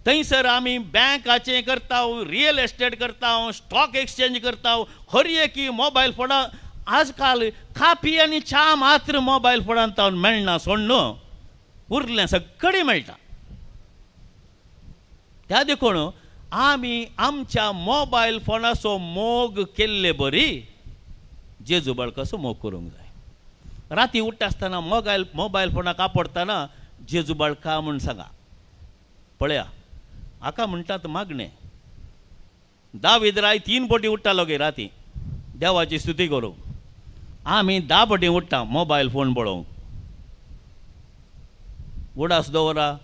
S5: थंयसर आमी बँकाचें करता, रियल एस्टेट करता, स्टॉक एक्सचेंज करता. हर एक मोबायल फोना आजकाल काफी आनी च्या मात्र मोबायल फोनांत मेळना. सोड न्हू, उरलें सगळें मेळटा. त्या देखून आमी आमच्या मोबायल फोनाचो मोग केल्ले बरी जेजू बाळकाचो मोग करूंक जाय. राती उठ्ठा आसतना मोबायल फोनाक आपोडतना जेजू बाळका म्हूण सांगा. पळया हाका म्हणटात मागणें. दावीद राय 3 फावटी उठ्ठालो गे राती देवाची स्तुती करूंक. आमी 10 फावटी उठ्ठा मोबायल फोन पळोवंक. उडास दवरा.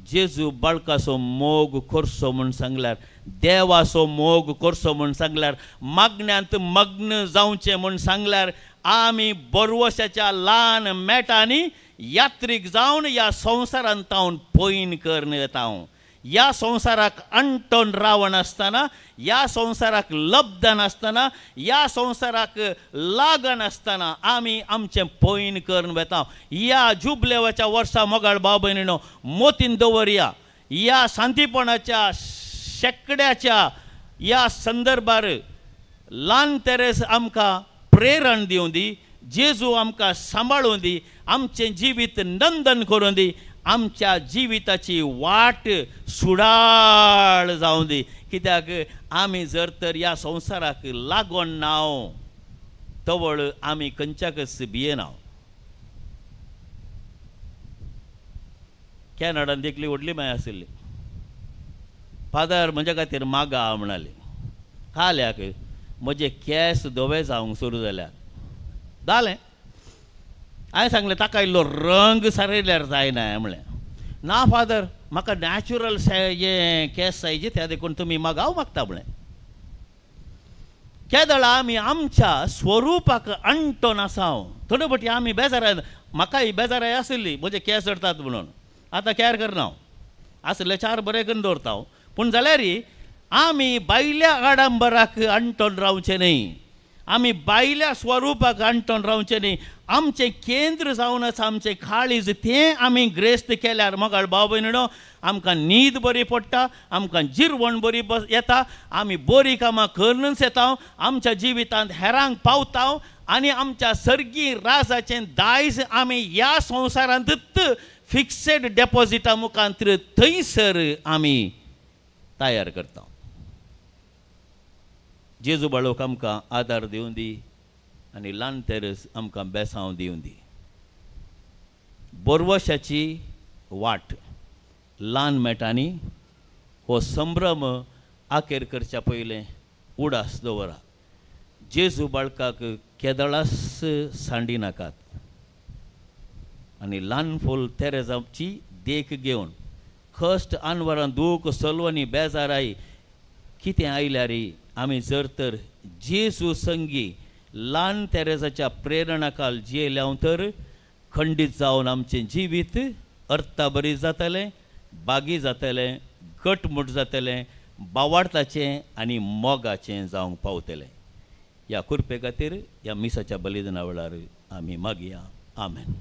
S5: जेजू बाळकाचो मोग करचो म्हूण सांगल्यार, देवाचो मोग करचो म्हूण सांगल्यार, मागण्यांत मग्न जावचें म्हूण सांगल्यार आमी बरवशाच्या ल्हान मेटांनी यात्रीक जावन ह्या संवसारांत तावन पयन करन येता. ह्या संवसाराक अंटोन रावनासतना, ह्या संवसाराक लब्ध नासतना, ह्या संवसाराक लागनासतना आमी आमचें पयन करून वेता. ह्या जुबलेवाच्या वर्सा मोगाळ भाव भयणीनो मोतीन दवरया. ह्या शांतीपणाच्या शेकड्याच्या ह्या संदर्भार ल्हान तेरेस आमकां प्रेरण दिवं दी. जेजू आमकां सांबाळूं दी. आमचें जिवीत नंदन करूं दी. आमच्या जिविताची वाट सुडाळ जावं दी. कित्याक आमी जर तर ह्या संवसाराक लागोन नाव तवळ आमी खंयच्याकच भियेना. कॅनडांत एकली व्हडली माय आशिल्ली. फादर म्हजे खातीर मागा म्हणली. काल्याक म्हजे केस धवे जावंक सुरू जाल्यात. जालें. हांवें सांगलें ताका इल्लो रंग सारयल्यार जायना म्हणलें. ना फादर, म्हाका नॅचरल हे केस जायचे त्या देखून तुमी मागाव मागता म्हणलें. केदळ आमी आमच्या स्वरुपाक अंटोन आसाव. थोडे फावटी आमी बेजाराय, म्हाकाय बेजाराय आसली म्हजे केस झडटात म्हणून. आतां कॅर करना हांव, आसले 4 बरे करून दवरता हांव. पूण जाल्यार आमी बायल्या आडंबराक अंटोन रावचें न्ही, आमी बायल्या स्वरुपाक अंटोन रावचें न्ही. आमचें केंद्र जावन आसा आमचें काळीज, तें आमी ग्रेस्त केल्यार मोगाळ भाव भयणीनो आमकां न्हीद बरी पडटा, आमकां जिरवण बरी येता, आमी बरीं कामां करूनच येता, आमच्या जिवितांत हेरांक पावता आनी आमच्या सर्गी राजाचें दायज आमी ह्या संवसारांतच फिक्सेड डेपॉजिटा मुखांतर थंयसर आमी तयार करता. जेजू बाळोक आमकां आदार दिवं दी आनी ल्हान तेरस आमकां बेसांव दिवं दी. बोरवशाची वाट ल्हान मेटांनी हो संभ्रम आखेर करच्या पयलें उडास दवरा. जेजू बाळकाक केदळास सांडी नाकात आनी ल्हान फूल तेरेजाची देख घेवन कश्ट आनवरां दूख सलवनी बेजाराई कितें आयल्यार आमी जर तर जेजू संगी ल्हान तेरेजाच्या प्रेरणाकाल जियेल्या तर खंडीत जावन आमचें जिवीत अर्थाबरी जातलें, बागी जातलें, घटमूट जातलें, बावार्थाचें आनी मोगाचें जावंक पावतलें. ह्या कृपे खातीर ह्या मिसाच्या बलिदाना वेळार आमी मागया. आमेन.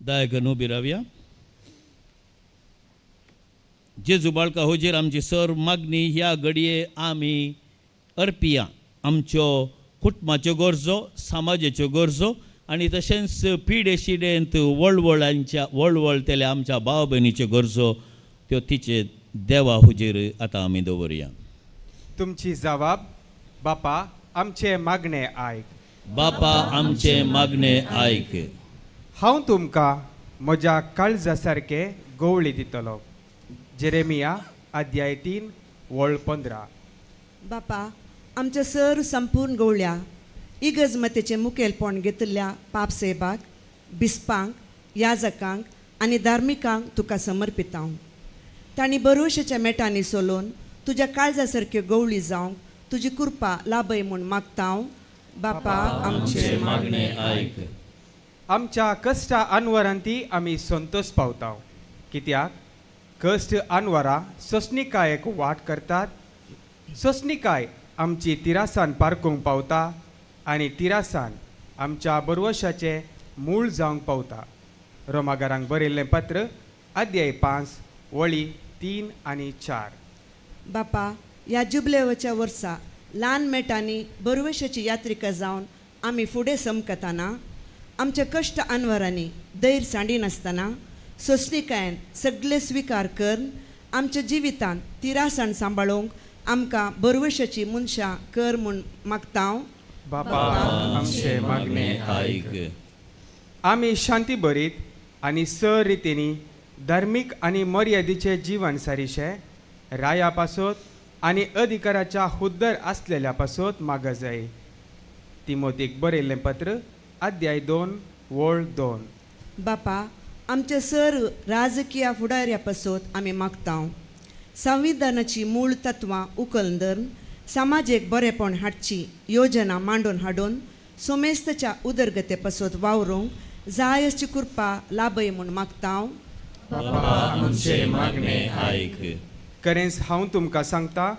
S5: दायकन उबी रावया. जेजू बाळका होजेर आमची सर मागणी ह्या घडये आमी अर्पिया. आमच्यो कुटुंबाच्यो गरजो, समाजाच्यो गरजो आनी तशेंच पिडे शिडेंत वळवळतेल्या आमच्या भाव भयणीच्यो गरजो त्यो तिचे देवा हुजेर आतां आमी दवरया.
S9: तुमची जबाब. बापा आमचे मागणे आयक.
S5: बापा आमचे मागणे आयक.
S9: हांव तुमकां म्हज्या काळजा सारके गवळी दितलो. जेरेमिया अध्याय 3 वळ 15.
S10: बापा आमच्या सर संपूर्ण गवळ्या इगजमतेचे मुखेलपण घेतिल्ल्या पापसेबाक, बिस्पांक, याजकांक आनी धार्मिकांक तुका समर्पित हांव. तांणी भरवशेच्या मेटांनी सोलोवन तुज्या काळजा सारक्यो गवळी जावंक तुजी कृपा लाभय म्हूण मागता हांव. बापा आमचे
S5: मागणे आयक.
S9: आमच्या कश्टा अनवरांती आमी संतोष पावता. कित्याक कश्ट अनवरां सोंसणीकायेक वाट करतात. सोंसणीकाय आमची तिरासान पारखूंक पावता आनी तिरासान आमच्या बरवशाचे मूळ जावंक पावता. रोमागारांक बरयल्लें पत्र अध्याय 5 वळी 3 आनी 4.
S10: बापा ह्या जुबलेवच्या वर्सा ल्हान मेटांनी बरवशाची यात्रिका जावन आमी फुडें समकताना आमच्या कश्ट अनवरांनी दैर सांडी नासतना सोंसणीकायेन सगळे स्विकार करून आमच्या जिवितांत तिरासाण सांबाळूंक आमकां बरवशाची मनशां कर म्हूण मागता हांव.
S9: बापा आमचे मागणे
S5: आयक.
S9: आमी शांती बरीत आनी सर रितींनी धार्मीक आनी मर्यादेचे जीवन सारिशे राया पासत आनी अधिकाराच्या हुद्दर आसलेल्या पासत माग जाय. तिमोथीक बरयल्लें पत्र अध्याय 2 वळ 2.
S10: बापा आमचे सर राजकीय फुडाऱ्या पासत आमी मागता हांव. संविधानाची मूळ तत्वां उखलून धरून समाजीक बरेपण हाडची योजना मांडून हाडून सोमेस्तच्या उदरगते पासत वावरूंक जाय अशी कृपा लाभय म्हूण मागता हांव.
S5: बापा आमचे मागणे आयक.
S9: खरेंच हांव तुमकां सांगता,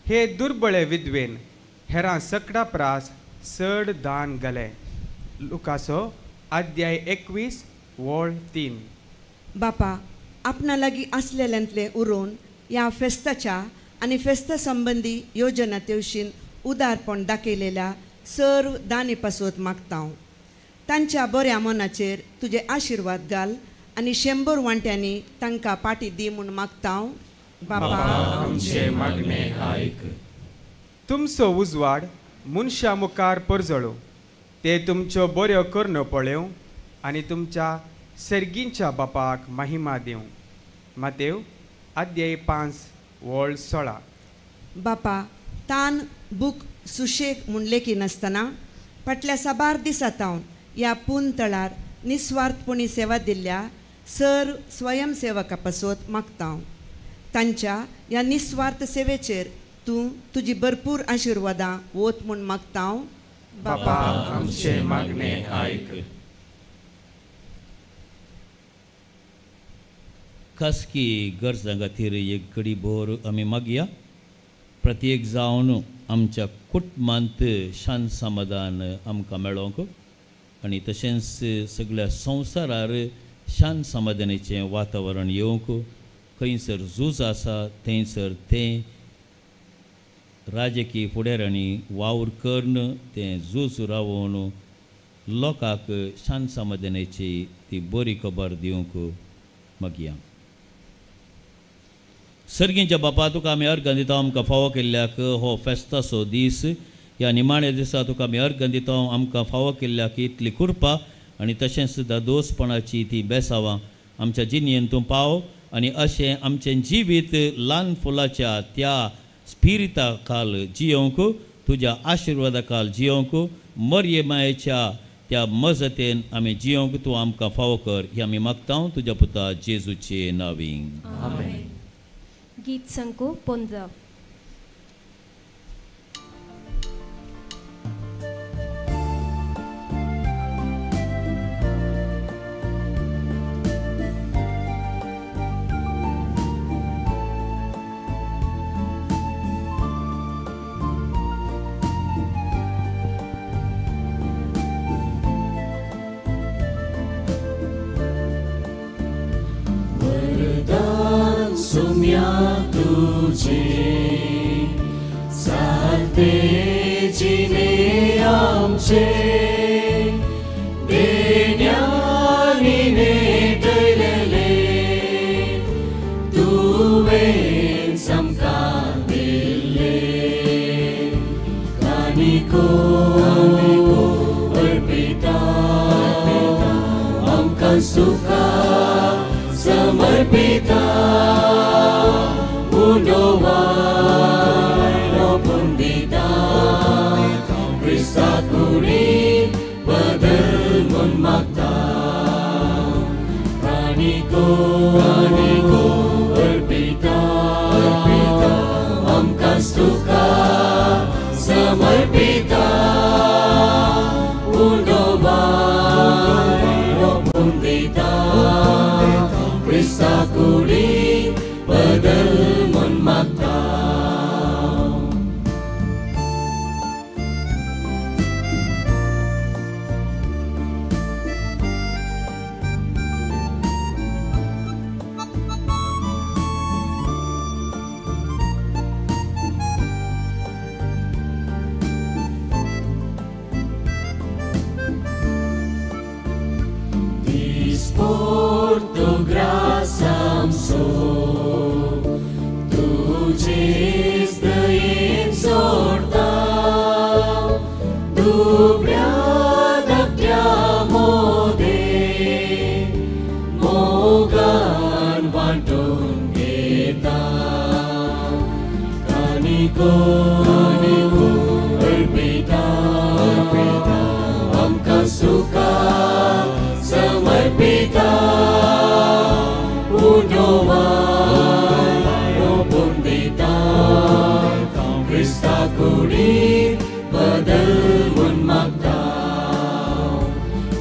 S9: हे दुर्बळे विद्वेन हेरां सकडा प्रास चड दान घाले. लुकासो अध्याय 21 वळ 3.
S10: बापा आपणा लागीं आसलेल्यांतले उरोवन ह्या फेस्ताच्या आनी फेस्ता संबंदी योजना तेवशीन उदारपण दाखयलेल्या सर्व दानी पासत मागता हांव. तांच्या बऱ्या मनाचेर तुजे आशिर्वाद घाल आनी 100 वांट्यांनी तांकां पाटी दी म्हूण मागता बापा
S9: आमचे मागणे आयक. तुमचो उजवाड मनशा मुखार परजळो, ते तुमच्यो बऱ्यो कर्ण पळेव आनी तुमच्या सर्गींच्या बापाक महिमा दिवं. मातेव अध्याय 5:16.
S10: बापा तान बूक सुशेग म्हूण लेखी नासतना फाटल्या साबार दिसांतावन ह्या पून तळार निस्वार्थपणी सेवा दिल्ल्या सर स्वयंसेवका पासत मागता. तांच्या ह्या निस्वार्थ सेवेचेर तूं तुजी भरपूर आशिर्वादां वोत म्हूण मागता
S9: बापा आमचे मागणे आयक.
S5: खासगी गरजां खातीर एक घडी भर आमी मागया. प्रत्येक जावन आमच्या कुटुंबांत शांत समाधान आमकां मेळोंक आनी तशेंच सगळ्या संवसारार शांत समाधानाचें वातावरण येवंक. खंयसर झूज आसा थंयसर तें राजकीय फुडाऱ्यांनी वावर करून तें झूज रावोवन लोकांक शांत समाधानाची ती बरी खबर दिवंक मागया. सर्गींच्या बापा तुका आमी अर्घ दिता आमकां फावो केल्ल्याक हो फेस्ताचो दीस. ह्या निमाण्या दिसा तुका आमी अर्घ दिता आमकां फावो केल्ल्याक इतली कृपा आनी तशेंच सुद्दां दोसपणाची ती बेसावां आमच्या जिणेंत तूं पाव आनी अशें आमचें जिवीत ल्हान फुलाच्या त्या स्पिरिता खाल जियोंक, तुज्या आशिर्वादा खाल जियोंक, मरये मायेच्या त्या मजतेन आमी जियोंक तूं आमकां फावो कर. ही आमी मागता तुज्या पुता जेजूचे नांवीं.
S4: आमेन. गीत संको 15.
S2: चालते जिने आमचे देण्याने नेटलेले तुवें आमकां दिल्ले कानिको अर्पिता आमकां सुखा समर्पिता उडोवा बदल मन मागता कानिको अर्पिता आमकां सुखा समर्पिता उडोवा रोपून दिता क्रिस्ता कुडी बदल मन मागता. अर्पिता आमकां सुखा समर्पिता उडोवा रोपून दिता क्रिस्ता कुडी बदल मन मागता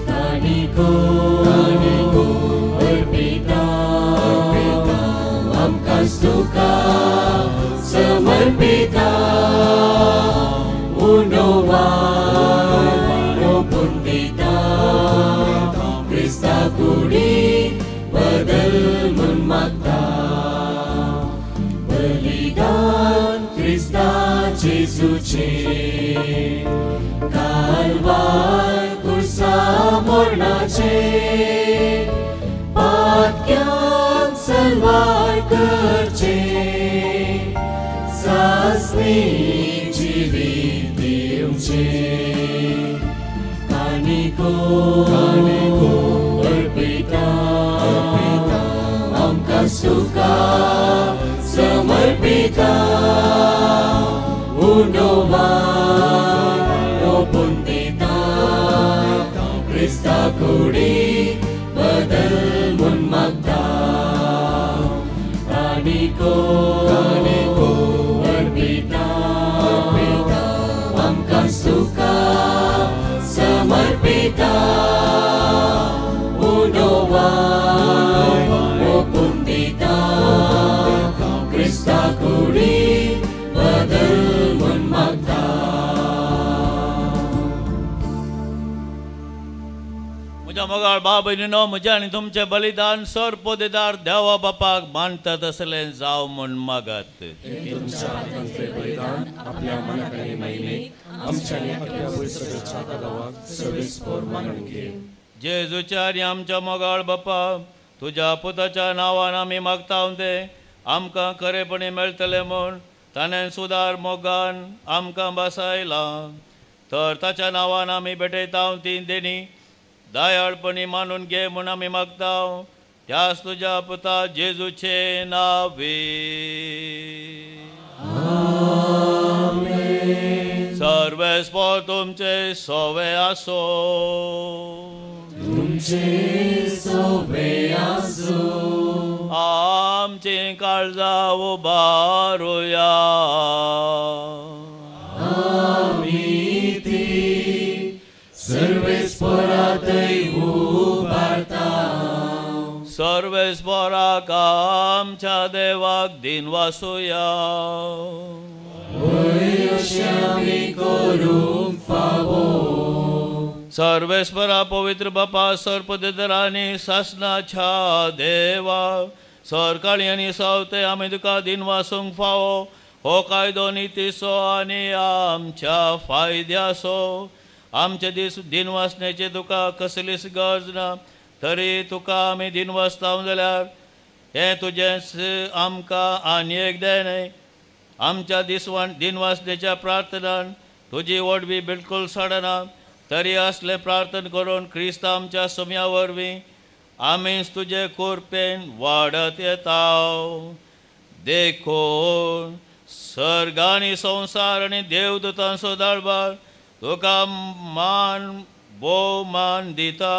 S2: कानिको अर्पिता आमकां सुखा समर्पिता उडोवा रोपून दिता क्रिस्ता कुडी बदल मन मागता बलिदान क्रिस्ता जेजूचे काल्वार कुर्सा मरणाचे भाग्यां सर्वाय करचे सासणी जिवीत दिवचे कानिको अर्पिता आमकां सुखा समर्पिता उनोवा ओपून दिता क्रिस्ता कुडी बदल म्हूण मागता कानिको अर्पिता आमकां सुखा समर्पिता उनोवा ओपून दिता क्रिस्ता कुडी बदल म्हूण मागता
S5: म्हज्या मोगाळ भाव भयणीनो म्हजें आनी तुमचें बलिदान सर पोदेदार देवा बापाक मानता तसलें जाव म्हूण मागात.
S2: बलिदान आपल्या मनाक आनी महिमेक आमच्या आनी आपल्या पवित्र गांवाक सर्वेस्पर मानून घे.
S5: जेजूच्या आनी आमच्या मोगाळ बापा तुज्या पुताच्या नांवान आमी मागता ते आमकां खरेपणी मेळटलें म्हूण ताणें सुदार मोगान आमकां बसायला. तर ताच्या नांवान आमी भेटयता ती देणी दयाळपणी मानून घे म्हूण आमी मागता त्याच तुज्या पुता जेजूचे नांवे. सर्वेस्पर तुमचे सोवे आसो.
S2: तुमचे सोवे आसो.
S5: आमची काळजां उबारुया.
S2: आमी ती सर्वेस्परांतय उबारता.
S5: सर्वेस्पराक आमच्या देवाक दिन वासुया.
S2: अशें आमी करूंक फावो.
S5: सर्वेस्परा पवित्र बापा सर्पदेदरांनी सासनाच्या देवा सरकाळी आनी सावते आमी तुका दिन वासूंक फावो. हो कायदो नितीचो आनी आमच्या फायद्याचो. आमचे दिन वासण्याचे तुका कसलीच गरज ना तरी तुका आमी दिन वासता जाल्यार हें तुजें आमकां आनी एक देणे. आमच्या दिन वासण्याच्या प्रार्थनान तुजी वडवी बिलकुल सडना तरी असले प्रार्थना करून क्रिस्त आमच्या सुम्या वरवीं आमीच तुजे कोरपेन वाडत येता. देखून सर्ग आनी संवसार आनी देवदूतांचो दरबार तुका मान भोवमान दिता.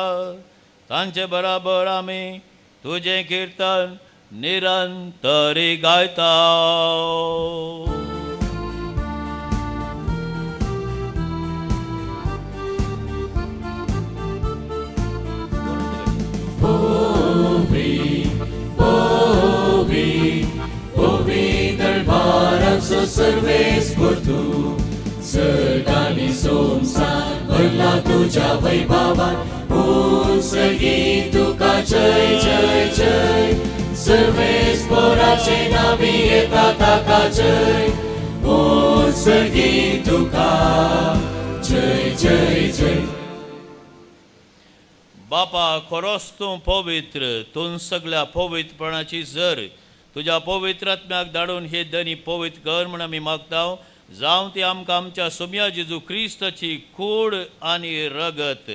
S5: तांचे बराबर आमी तुजें किर्तन निरंतरी गायता.
S2: दरबाराचो सर्वेस्पर तूं सर्गानी संवसार भरला तुज्या वैभवान उंचगी तुका जय जय जय. सर्वेस्पराचे नावी येता ताका जय. उंचगी तुका जय जय जय.
S5: बापा खरोच तूं पवित्र. तूं सगळ्या पवित्रपणाची जर तुज्या पवित्र आत्म्याक धाडून हे दनी पवित्र कर म्हूण आमी मागता. जावं ती आमकां आमच्या सुम्या जेजू क्रिस्ताची कूड आनी रगत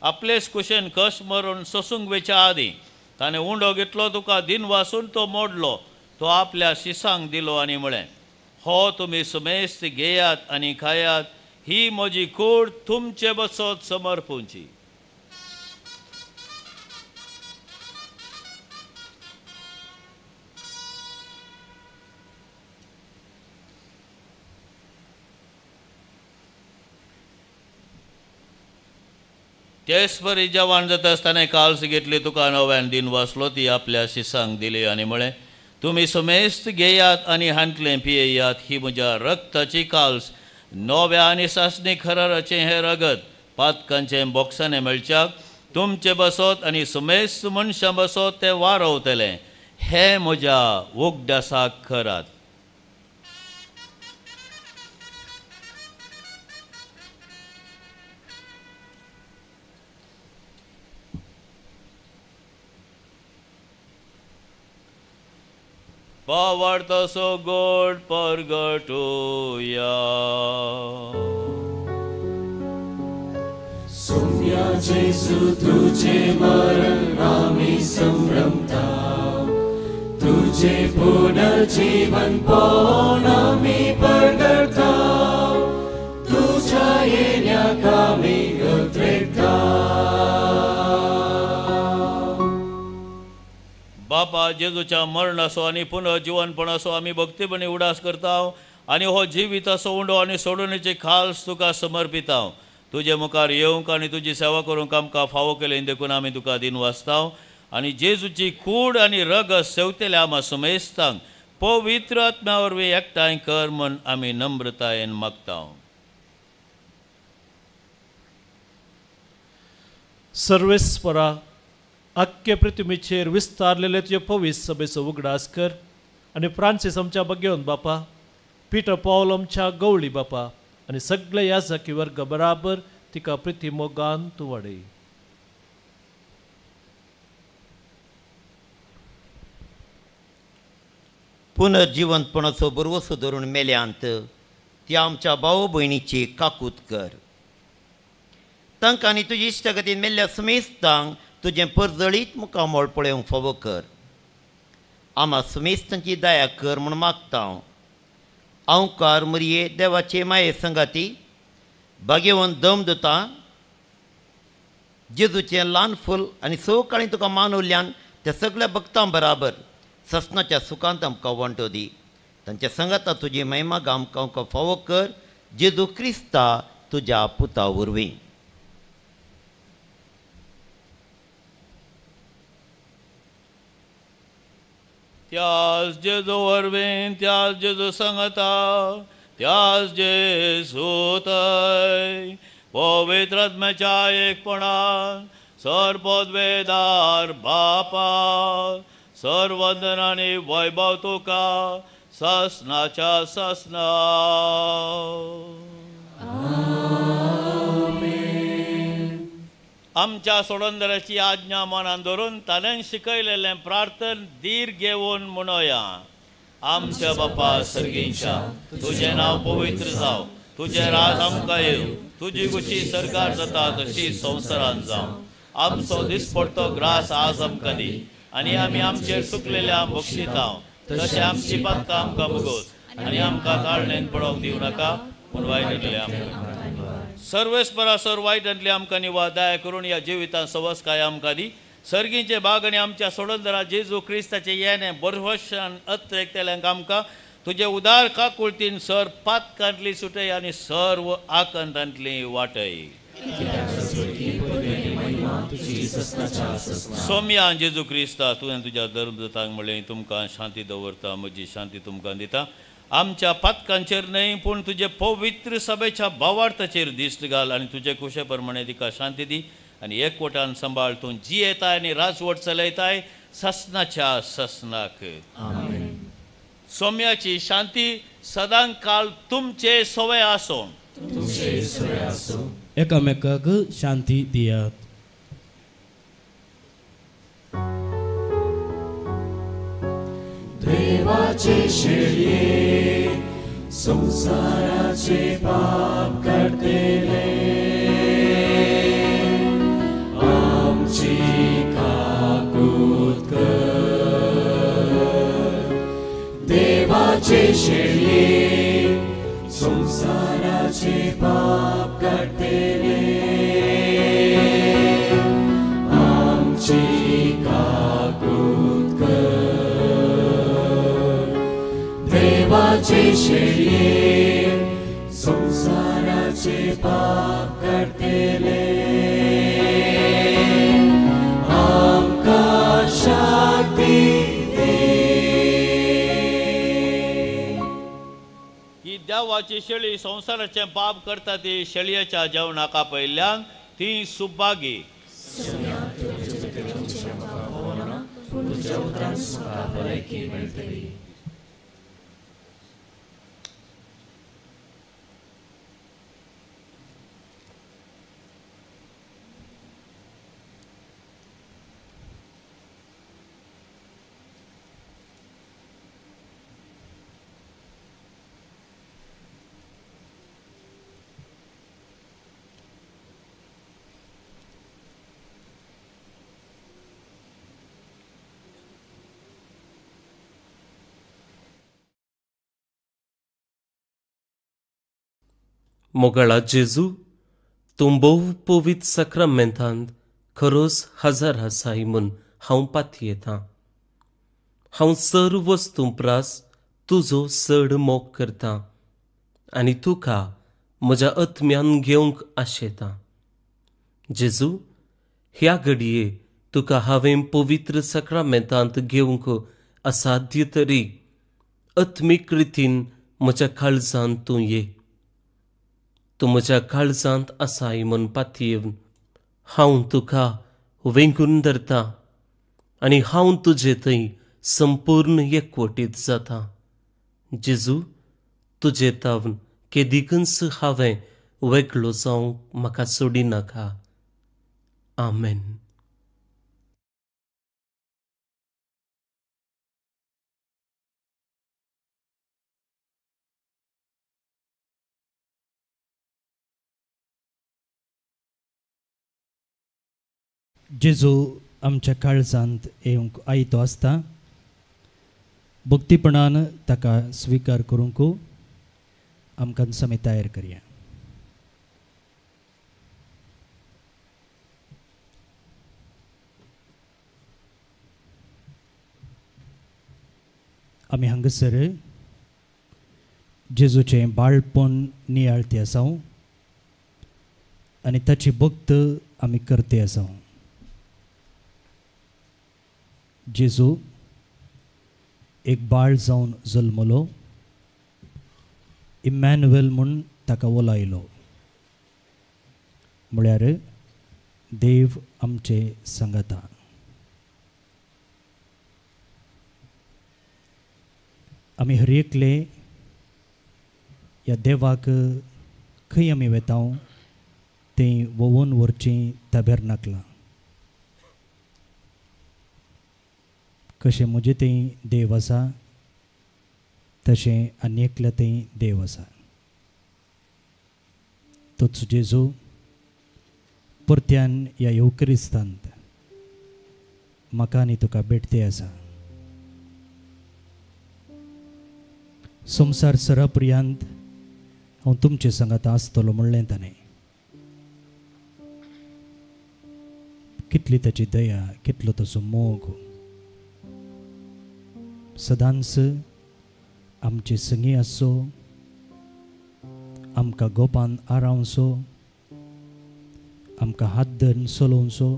S5: आपलेच कुशेन कश मरून सोसूंक वेच्या आदीं ताणें उंडो घेतलो तुका दिन वासून तो मोडलो. तो आपल्या शिसांक दिलो आनी म्हळें हो तुमी सुमेस्त घेयात आनी खायात. ही म्हजी कूड तुमचे बसत समर्पूंची. तेच बरी जेवण जाता आसतना काल्स घेतली तुका नव्यान दिन वासलो ती आपल्या शिसांक दिली आनी म्हळें तुमी सुमेस्त घेयात आनी हांतलें पियेयात. ही म्हज्या रक्ताची काल्स नव्या आनी सासणी खराराचें हें रगत पातकांचें बॉक्सांनी मेळच्याक तुमचे बसत आनी सुमेस्त मनशां बसत तें वारवतलें. हें म्हज्या उगडासाक करात. पावड तसो गोड परगटुया.
S2: सोम्या जेसू तुझे मरण आम्ही संभ्रमता, तुझे पुनर्जीवन पाहून आम्ही परगटता, तुझ्या येण्याक आम्ही उद्रेकता.
S5: बापा जेजूच्या मरण असो आणि पुनर्जीवनपण असो आम्ही भक्तीपणे उडास करता आणि हो जिवीत असो उंडो आणि सोडण्याचे खाल्स तुका समर्पिता. तुझे मुखार येवंक आणि तुझी सेवा करूंक आमकां फावो केले देखून आमी तुका दिन वाचता आणि जेजूची कूड आणि रग सेवतेले आम्हा सुमेस्तांक पवित्र आत्म्या वरवीं एकठांय कर म्हूण आमी नम्रतायेन मागता.
S7: सर्वेस्परा आख्खे पृथ्वीचेर विस्तारलेले तुझे पवित्र सभेचो उगडास कर आणि फ्रांसीस आमच्या बगेवन बापा, पीटर पॉल आमच्या गवळी बापा आणि सगळे याजकी वर्ग बराबर तिका प्रिती मोगान तूं वाडय.
S11: पुनर्जीवनपणाचो बरवसो धरून मेल्यांत त्या आमच्या भाव भयणीची काकूत कर. तांकां आनी तुजी इश्टगतीन मेल्ल्या सुमेस्तांक तुजें परजळीत मुखामोळ पळोवंक फावो कर. आम्हा सुमेस्तांची दया कर म्हूण मागता. हांवकार मरये देवाचे माये संगाती बागेवन दम दिता. जेजूचें ल्हान फूल आनी सवकाळी तुका मानवल्यान त्या सगळ्या भक्तां बराबर ससनाच्या सुखांत आमकां वांटो दी. तांच्या संगता तुजी महिमा आमकां फावो कर. जेजू क्रिस्ता तुज्या पुता वरवीं.
S5: त्याच जेजू वरवीं त्याच जेजू सांगता त्याच जेजू थंय पवित्र आत्म्याच्या एकपणान सर्वोद्वेदार बापा सर्वंदन आनी वैभव तुका ससनाच्या ससना. आमच्या सोडंदराची आज्ञा मनान धरून ताणें शिकयलेलें प्रार्थन धीर घेवन म्हणोया. आमच्या बापा सर्गीच्या तुजें नांव पवित्र जावं, तुजें राज आमकां येवं, तुजी कुशी सरकार जाता तशी संवसारांत जावं. आमचो दिसपडटो ग्रास आज आमकां दी आनी आमी आमचेर चुकलेल्या बक्षिता तशें आमची पातकां आमकां भोगोत आनी आमकां ताळणेन पडोवंक दिवं नाका पूण वायटले आमकां. सर्वेस्परा सर वायटांतली आमकां निवार दया करून या जिवितांत सवस काय आमकां दी. सर्गीचे बाग आनी आमच्या सोडंदरा जेजू क्रिस्ताचे येणें बरवशान अत्रेकतेल्यांक आमकां तुजे उदार काकुळतीन सर पातकांतली सुटय आनी सर्व आकंतांतली वाटय. सोम्या जेजू क्रिस्ता तुवें तुज्या धर्मदूतांक म्हणलें तुमकां शांती दवरता, म्हजी शांती तुमकां दिता. आमच्या पातकांचेर न्हय पूण तुजे पवित्र सभेच्या भावार्थाचेर दिश्ट घाल आनी तुजे कुशे प्रमाणे तिका शांती दी आनी एकवटान सांबाळ. तूं जी येताय आनी राजवट चलयताय ससनाच्या ससनाक. सोम्याची शांती सदां काल तुमचे सवय आसूं.
S1: एकामेकाक शांती दियात.
S2: देवाचे शेळये संसाराचे पाप काढतेले आमची काकूत कर. देवाचे शेळये संसाराचे पाप काढतेले आमची काकूत कर. देवाचे शेळये संसाराचे पाप काढतेले आमकां शांती दे.
S5: ही देवाची शेळी संसाराचे पाप करता ती शेळयेच्या जेवणाका पयल्यान ती सुभागी.
S12: मोगाळा जेजू तूं भोव पवित्र सक्रामेंतांत खरोच हजर आसाय म्हूण हांव पातयेतां. हांव सर्व वस्तू प्रास तुजो चड मोग करतां आनी तुका म्हज्या आत्म्यान घेवंक आशेतां. जेजू, ह्या घडये तुका हांवें पवित्र सक्रामेंतांत घेवंक असाध्य तरी आत्मीक रितीन म्हज्या काळजांत तूं ये. तूं म्हज्या काळजांत आसाय म्हूण पातयेवन हांव तुका वेंगून धरतां आनी हांव तुजे थंय संपूर्ण एकवटीत जाता. जेजू, तुजे तावन केदीकच हांवें वेगळो जावंक म्हाका सोडिनाका. आमेन.
S1: जेजू आमच्या काळजांत येवंक आयतो आसता. भक्तीपणान ताका स्विकार करूंक आमकां समी तयार करया. आमी हांगासर जेजूचें बाळपण नियाळते आसाव आनी ताची भक्त आमी करते आसाव. जेजू एक बाळ जावन जल्मलो. इमॅन्युएल म्हूण ताका उलयलो, म्हळ्यार देव आमचे सांगाता. आमी हर एकले ह्या देवाक खंय आमी वेता तें वोवून व्हरचीं ताबेरनाकलां. कशें म्हजें तें देव आसा तशें आनी एकल्या तें देव आसा. तोच जेजू परत्यान ह्या येवकरिस्तांत म्हाका आनी तुका भेटते आसा. संवसार सरा पर्यंत हांव तुमचे सांगात आसतलो म्हणलें ताणें. कितली ताची दया, कितलो ताचो मोग सदांच आमचे संगी आसो, आमकां गोपान आरावसो, आमकां हात धरून चलोवचो.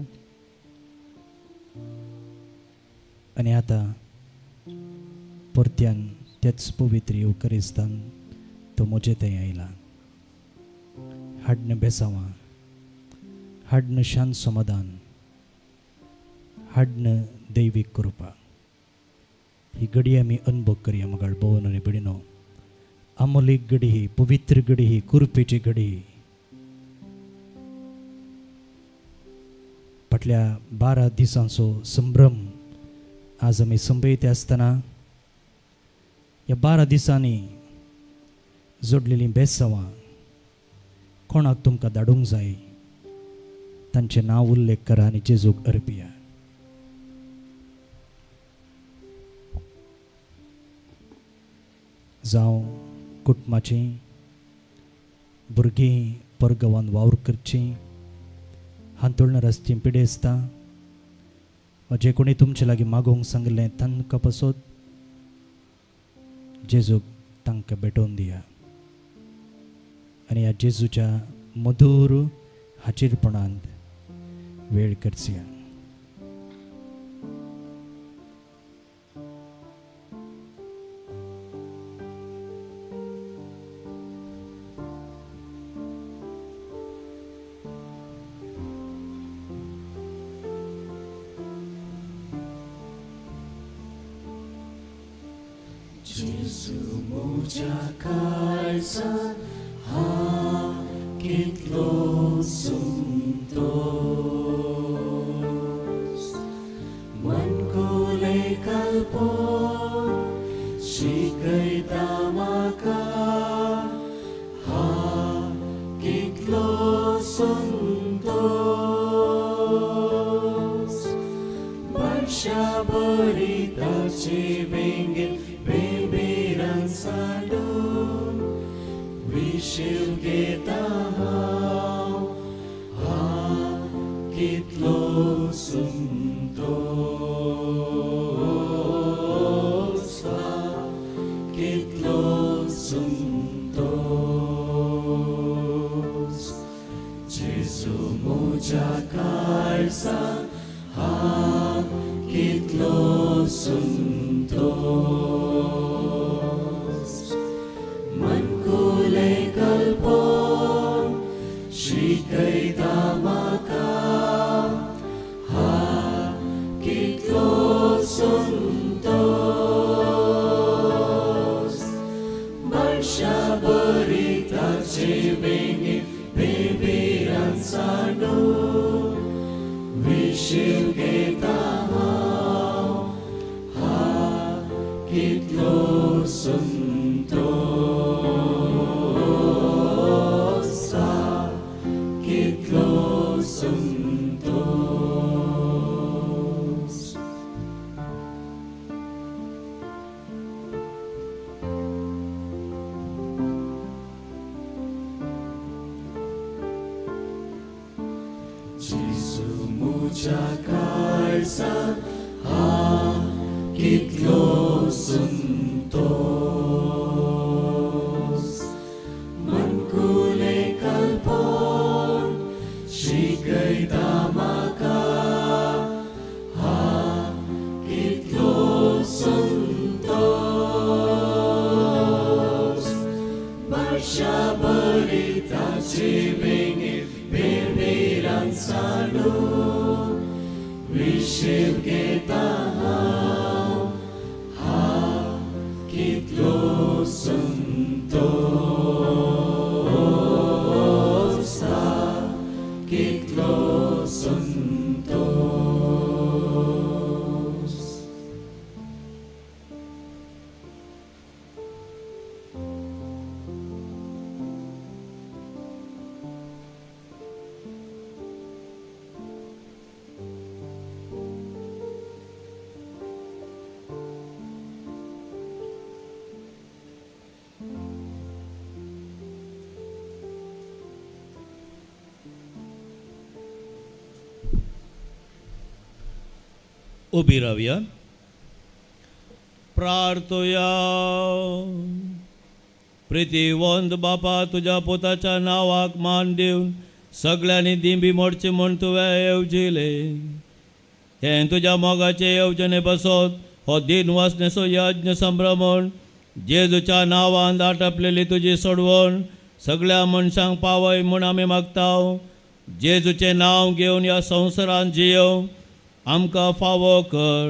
S1: आनी आतां परत्यान तेच पवित्र येवकरिस्तान तो म्हजे थंय आयला. हाडन बेसांवां, हाडन शांत समाधान, हाडन दैवीक कृपा. ही घडी आमी अनुभव करया मगाळ भोवन आनी भयणीनो. आमोलीक घडी ही, पवित्र घडी ही, कृपेची घडी ही. फाटल्या 12 दिसांचो संभ्रम आज आमी संपयते आसतना ह्या 12 दिसांनी जोडलेलीं बेसांवां कोणाक तुमकां धाडूंक जाय तांचें नांव उल्लेख करा आनी जेजूक अर्पिया. जावं कुटुंबाचीं, भुरगीं परगांवांत वावर करचीं, हांतुळण रस्त्यान पिडेस्तां, वा जे कोणी तुमचे लागीं मागोवंक सांगलें तांकां पासत जेजूक तांकां भेटोवन दिया. आनी ह्या जेजूच्या मधुर हाजीरपणांत वेळ करचया.
S2: Jesu muja kaisa ha kitlo suntos man ko le kalpo shikai tamaka ha kitlo suntos barsha barita chevenge Beberan salud, wish विशीव घेता कितलो संतोष कितलो संतोष जेजू म्हज्या काळजा कितलो संतोष मनकुले कल्पोन शिकयता म्हाका कितलो संतोष मनशा बरी ताचे वेंगे बेबीरान सांडू विशीव घेता कितलो संतोष कितलो संतोष जेजू म्हज्या काळजान कितलो संतोष मनकुले कल्पोन शिकयता म्हाका कितलो संतोष वर्षा बरी ताचे वेंगे बेबीरान सांडू विशीव घेता कितलो संतोष कितलो संतोष
S5: उभी राहूया प्रार्थोया प्रितीवंत बापा तुझ्या पोताच्या नावाक मान देऊन सगळ्यांनी दिंबी मोडचे म्हण तुवें येवजिले हे तुझ्या मोगाचे येवजणे बसोत हो दिन वासनेचो यज्ञ संभ्रमण जेजूच्या नांवान आटपलेली तुजी सोडवण सगळ्या मनशांक पावय म्हूण आमी मागताव जेजूचें नांव घेवन ह्या संवसारांत जियो आमकां फावो कर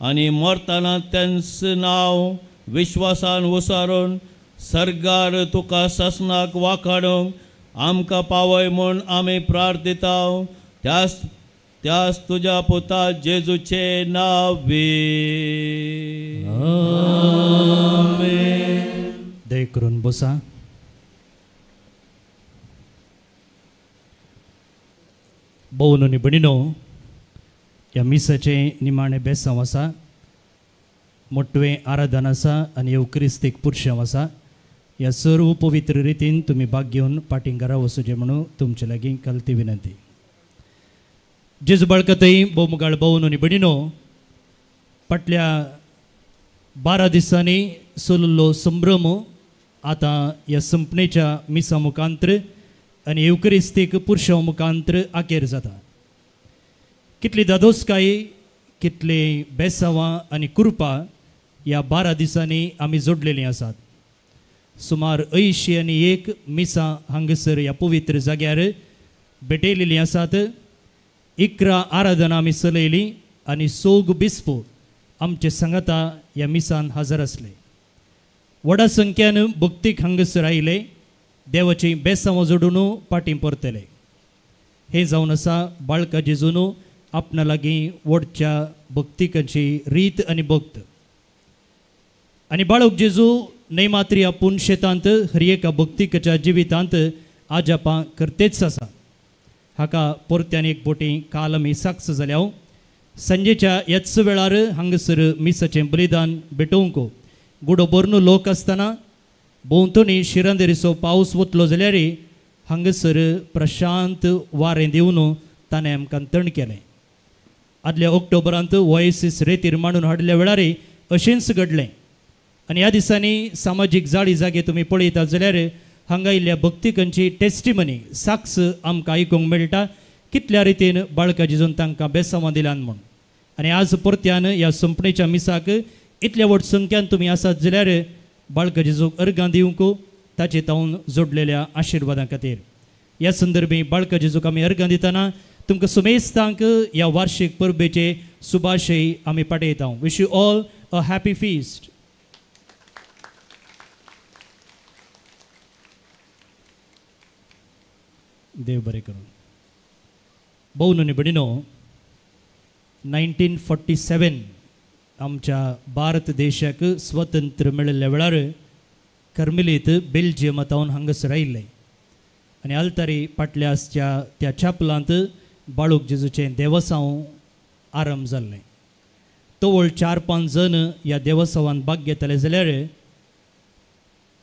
S5: आनी मरतना तेंच नांव विश्वासान उसारून सर्गार तुका ससनाक वाखाणूंक आमकां पावय म्हूण आमी प्रार्थिताव त्याच तुज्या पुता जेजूचे नांवे आमेन.
S1: दय करून बसा. भोवन आनी भणीनो ह्या मिसाचे निमाणे बेसांव आसा मोठवें आराधन आसा आनी येवक्रिस्तीक पुरशेंव आसा ह्या सर्व पवित्र रितीन तुमी भाग घेवन पाटिंगारा वचूचे म्हणून तुमचे लागीं कलती विनंती. जेजू बाळकतय बोमगाळ भोवन आनी भणीनो फाटल्या 12 दिसांनी चलिल्लो संभ्रम आतां ह्या संपणेच्या मिसा मुखांतर आनी येवक्रिस्तीक पुरशेंव मुखांतर आखेर जाता. कितली दादोसकाय कितले बेसांवां आनी कृपा ह्या 12 दिसांनी आमी जोडलेलीं आसात. सुमार 81 मिसां हांगसर ह्या पवित्र जाग्यार भेटयलेलीं आसात. 11 आराधना आमी चलयलीं आनी 100 बिस्पो आमचे सांगाता ह्या मिसान हजर आसले. व्हडा संख्यान भक्तीक हांगसर आयले देवाची बेसांवां जोडून पाटीं परतले. हे जावन आसा बाळका जेजून आपणा लागीं व्हडच्या भक्तिकांची रीत आनी भक्त आनी बाळक जेजू नैमात्री आपूण शेतांत हर एका भक्तिकाच्या जिवितांत आजापां करतेच आसा. हाका परत्यान एक बोटी काल आमी साक्ष जाल्या. संजेच्या ह्याच वेळार हांगसर मिसाचें बलिदान भेटोवंक गुडो बरनो लोक आसतना भोंवतणी शिरांदेरीचो पावस वतलो जाल्यार हांगासर प्रशांत वारें दिवन ताणें आमकां तण केलें. आदल्या ऑक्टोबरांत वॉयसीस रेतीर मांडून हाडल्या वेळार अशेंच घडलें. आनी ह्या दिसांनी सामाजीक जाळी जागे तुमी पळयतात जाल्यार हांगा आयिल्ल्या भक्तिकांची टेस्टिमनी साक्ष आमकां आयकूंक मेळटा कितल्या रितीन बाळका जेजून तांकां बेसांवां दिल्यान म्हूण. आनी आज परत्यान ह्या संपणेच्या मिसाक इतल्या व्हड संख्यान तुमी आसात जाल्यार बाळका जेजूक अर्गां दिवंक ताचे तावन जोडलेल्या आशिर्वादां खातीर. ह्या संदर्भी बाळका जेजूक आमी अर्गां दितना तुमकां सुमेस्तांक ह्या वार्षिक परबेचे सुभाशय आमी पाठयता. Wish you all a happy feast. देव बरें करूं. भोव न्हू बडिनो 1947 आमच्या भारत देशाक स्वतंत्र मेळिल्ल्या वेळार कर्मिलीत बेल्जियमांत हांगासर आयिल्ले आनी आल्तारी फाटल्या आसच्या त्या चॅपलांत बाळूक जेजूचें देवसांव आरंभ जाल्लें. तवळ 4-5 जण ह्या देवसांवान भाग घेतले जाल्यार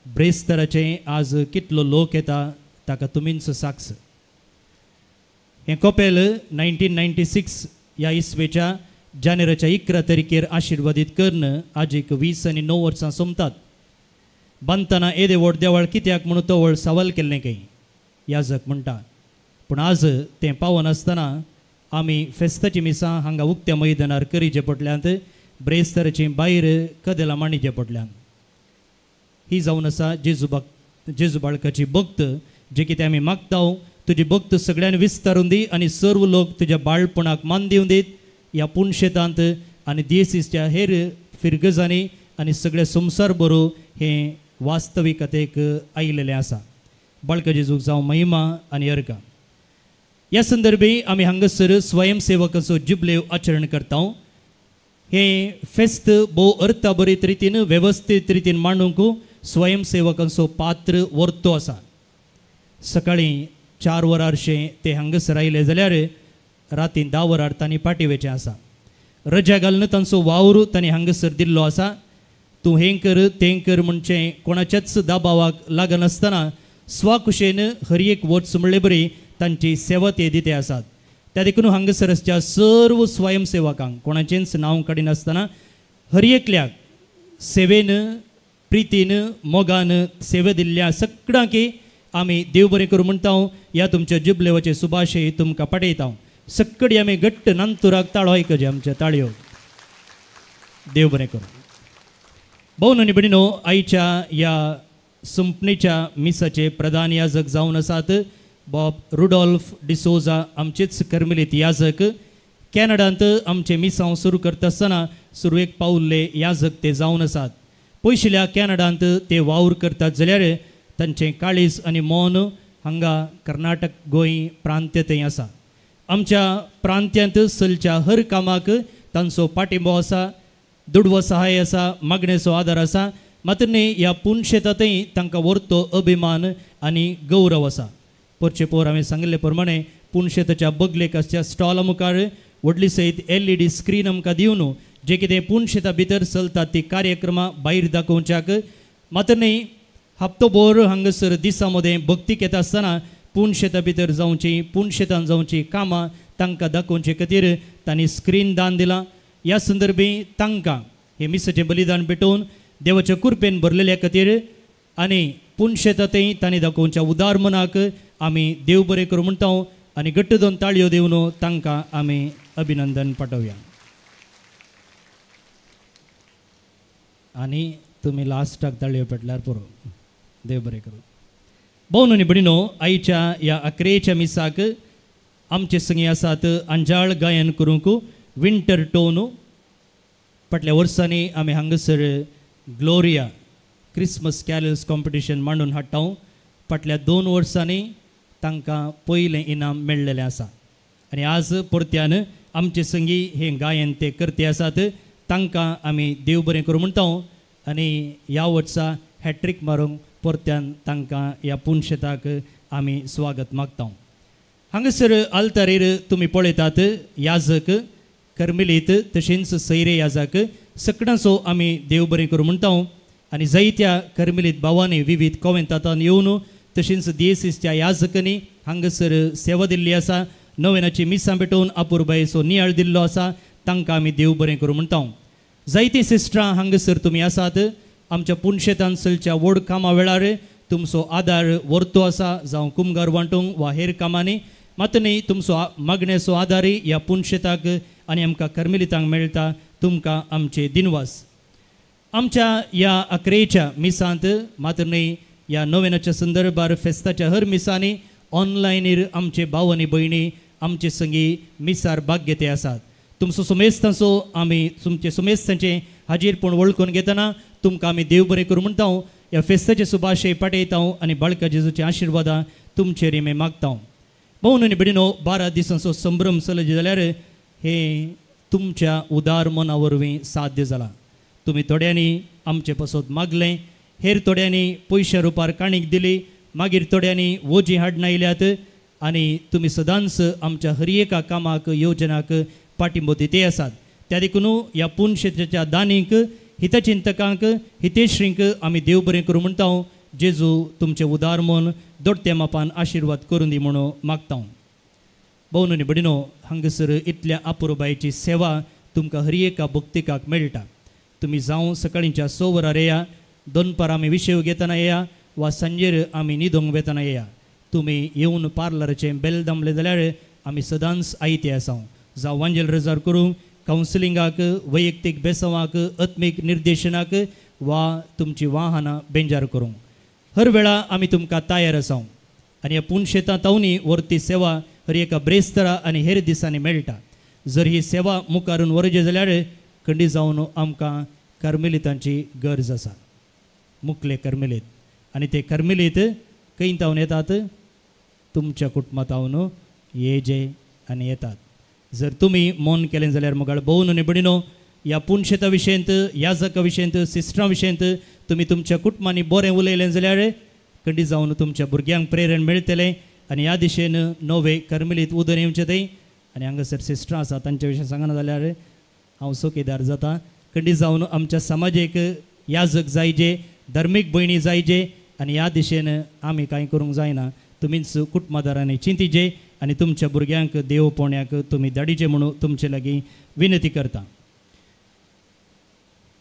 S1: ब्रेस्तराचे आज कितलो लोक येता ताका तुमीच साक्ष. हें कपेल 1996 ह्या इस्वेच्या जानेराच्या 11 तारखेर आशिर्वादीत करून आजीक 20 आनी 9 वर्सां सोंपतात. बांदतना येदे व्हड देवाळ कित्याक म्हणून तवळ सवाल केल्लें खंय याजक म्हणटा. पूण आज तें पावन आसतना आमी फेस्ताची मिसां हांगा उक्त्या मैदानार करीचे पडल्यांत ब्रेस्तराची भायर कदेलां मांडीचे पडल्यांत. ही जावन आसा जेजू बाळकाची भक्त जे कितें आमी मागता तुजी भक्त सगळ्यांनी विस्तारून दी आनी सर्व लोक तुज्या बाळपणाक मान दिवन दीत ह्या पुणशेतांत आनी दियेसीसच्या हेर फिरगजांनी आनी सगळे संवसार बरो हें वास्तविकतेक आयिल्लें आसा. बाळका जेजूक जावं महिमा आनी अर्गां. ह्या संदर्भी आमी हांगासर स्वयंसेवकाचो जुबलेव आचरण करता. हें फेस्त भोव अर्थाभरीत रितीन वेवस्थीत रितीन मांडूंक स्वयंसेवकांचो पात्र वर्तो आसा. सकाळीं 4 वरांचें ते हांगासर आयले जाल्यार रातीन 10 वरार तांणी पाठिवेचें आसा. रजा घालून तांचो वावर तांणी हांगासर दिल्लो आसा. तूं हें कर तें कर म्हणचें कोणाच्याच दाबावाक लागनासतना स्वाकुशेन हर एक वच म्हणले बरी तांची सेवा ते दिते आसात. त्या देखून हांगासरच्या सर्व स्वयंसेवकांक कोणाचेंच नांव काडिनासतना हर एकल्याक सेवेन प्रितीन मोगान सेवे दिल्ल्या सगळ्यांक आमी देव बरें करूं म्हणटा. ह्या तुमच्या जुबलेवाचे सुभाशय तुमकां पाठयता. सक्कडी आमी घट्ट नांतुराक ताळो आयकचे आमच्या ताळयो. देव बरें करूं. भोव न्हू बडिनो आयच्या ह्या संपणेच्या मिसाचे प्रधान याजक जावन आसात बॉब रुडॉल्फ डिसोजा आमचेच कर्मिलीत याजक. कॅनडांत आमचे मिसांव सुरू करता आसतना सुरवेक पावल्ले याजक ते जावन आसात. पयशिल्ल्या कॅनडांत ते वावर करतात जाल्यार तांचें काळीज आनी मोन हांगा कर्नाटक गोंय प्रांत्यांतय आसा. आमच्या प्रांत्यांत चलच्या हर कामाक तांचो पाठिंबो आसा, दुडवो सहाय आसा, मागणेचो आदार आसा. मात्र न्ही ह्या पुणशेतांतय तांकां व्हरतो अभिमान आनी गौरव आसा. परचे पोर हांवें सांगिल्ले प्रमाणे पुणशेताच्या बगलेक आसच्या स्टॉला मुखार व्हडली सयत LED स्क्रीन आमकां दिवन जे कितें पुणशेता भितर चलतात ती कार्यक्रमां भायर दाखोवच्याक. मात्र न्ही हप्तोभर हांगासर दिसा मदें भक्तीक येता आसतना पुणशेता भितर जावची पुणशेतान जावची कामां तांकां दाखोवचे खातीर तांणी स्क्रीन दान दिलां. ह्या संदर्भी तांकां हे मिसाचें बलिदान भेटोवन देवाच्या कृपेन भरलेल्या खातीर आनी पुणशेतांतय तांणी दाखोवच्या उदार मनाक आमी देव बरें करूं म्हणटा आनी घट्ट दोन ताळयो दिवन तांकां आमी अभिनंदन पाठवया. आनी तुमी लास्टाक ताळयो पेटल्यार पुरो. देव बरें करूं. भोव न्हू बडिनो आयच्या ह्या 11च्या मिसाक आमचे संगी आसात अंजाळ गायन करूंक विंटर टोन. फाटल्या वर्सांनी आमी हांगासर ग्लोरिया क्रिसमस कॅरल्स कॉम्पिटिशन मांडून हाडटा. फाटल्या 2 वर्सांनी तांकां पयलें इनाम मेळ्ळेलें आसा आनी आज परत्यान आमचे संगी हें गायन ते करते आसात. तांकां आमी देव बरें करूं म्हणटा आनी ह्या वर्सा हॅट्रीक मारूंक परत्यान तांकां ह्या पुणशेताक आमी स्वागत मागता. हांगासर आल्तारीर तुमी पळयतात याजक कर्मिलीत तशेंच सैरे याजक सगळ्यांचो आमी देव बरें करूं म्हणटा आनी जायत्या कर्मिलीत भावांनी विविध कॉवेंतांत येवन तशेंच दिएसीसच्या याजकांनी हांगासर सेवा दिल्ली आसा. नोवेनाची मिसां भेटोवन अपुरबायेचो नियाळ दिल्लो आसा. तांकां आमी देव बरें करूं म्हणटा. जायतीं सिस्टरां हांगासर तुमी आसात. आमच्या पुणशेतान चलच्या व्हड कामां वेळार तुमचो आदार व्हरतो आसा, जावं कुमगार वांटूंक वा हेर कामांनी. मात न्ही तुमचो मागण्याचो आदारय ह्या पुणशेताक आनी आमकां कर्मिलितांक मेळटा. तुमकां आमचे दिनवास. आमच्या ह्या 11च्या मिसांत मात्र न्ही ह्या नोवेनाच्या संदर्भार फेस्ताच्या हर मिसांनी ऑनलायनीर आमचे भाव आनी भयणी आमचे संगी मिसार भाग्यते आसात. तुमचो सुमेस्तांचो आमी तुमचे सुमेस्तांचे हाजीरपण वळखून घेतना तुमकां आमी देव बरें करूं म्हणटा. ह्या फेस्ताचे सुभाशय पाठयता आनी बाळका जेजूचे आशिर्वादां तुमचेर आमी मागता. भोवन आनी भयणीनो, 12 दिसांचो संभ्रम चलत जाल्यार हे तुमच्या उदार मना वरवीं साध्य जाला. तुमी थोड्यांनी आमचे पासत मागलें, हेर थोड्यांनी पयशा रुपार काणीक दिली, मागीर थोड्यांनी वोजी हाडून आयल्यात आनी तुमी सदांच आमच्या हर एका कामाक योजनाक पाठिंबो दिते आसात. त्या देखून ह्या पुणशेच्या दानीक, हितचिंतकांक, हितेश्रींक आमी देव बरें करूं म्हणटा. जेजू तुमचें उदार मन दोडत्या मापान आशिर्वाद करून दी म्हणून मागता. भोवन आनी भयणीनो, हांगासर इतल्या अपुरबायेची सेवा तुमकां हर एका भक्तिकाक मेळटा. तुमी जावं सकाळींच्या 6 वरार येया, दनपार आमी विशय घेतना येया वा सांजेर आमी न्हिदोंक वेतना येया. तुमी येवन पार्लराचें बेल दामलें जाल्यार आमी सदांच आयते आसा. जावं वांजेल रजार करूंक, कावन्सिलिंगाक, वैयक्तीक बेसवाक, आत्मीक निर्देशनाक वा तुमची वाहनां बेंजार करूंक हर वेळा आमी तुमकां तयार आसा. आनी ह्या पुणशेतांतवनी व्हरती सेवा हर एका ब्रेस्तरा आनी हेर दिसांनी मेळटा. जर ही सेवा मुखारून व्हरची जाल्यार खंडी जावन आमकां कर्मिलितांची गरज आसा. मुखले कर्मिलीत आनी ते कर्मिलीत खंय तावन येतात? तुमच्या कुटुंबांतावन येजे आनी येतात. जर तुमी मोन केलें जाल्यार मुगाळ भोवन आनी भयणीनो, ह्या पुणशेता विशयंत, याजका विशयंत, सिस्टरां विशयंत तुमी तुमच्या कुटुंबांनी बरें उलयलें जाल्यार खंडी जावन तुमच्या भुरग्यांक प्रेरण मेळटलें आनी ह्या दिशेन नवे कर्मिलीत उदर येवचें थंय. आनी हांगासर सिस्टरां आसा तांच्या विशयी सांगना जाल्यार हांव सोकेदार जाता. खंडी जावन आमच्या समाजीक याजक जायजे, धर्मीक भयणी जायजे आनी ह्या दिशेन आमी कांय करूंक जायना. तुमीच कुटुंबादारांनी चिंतीजे आनी तुमच्या भुरग्यांक देव पोण्याक तुमी धाडिचे म्हणून तुमचे लागीं विनंती करता.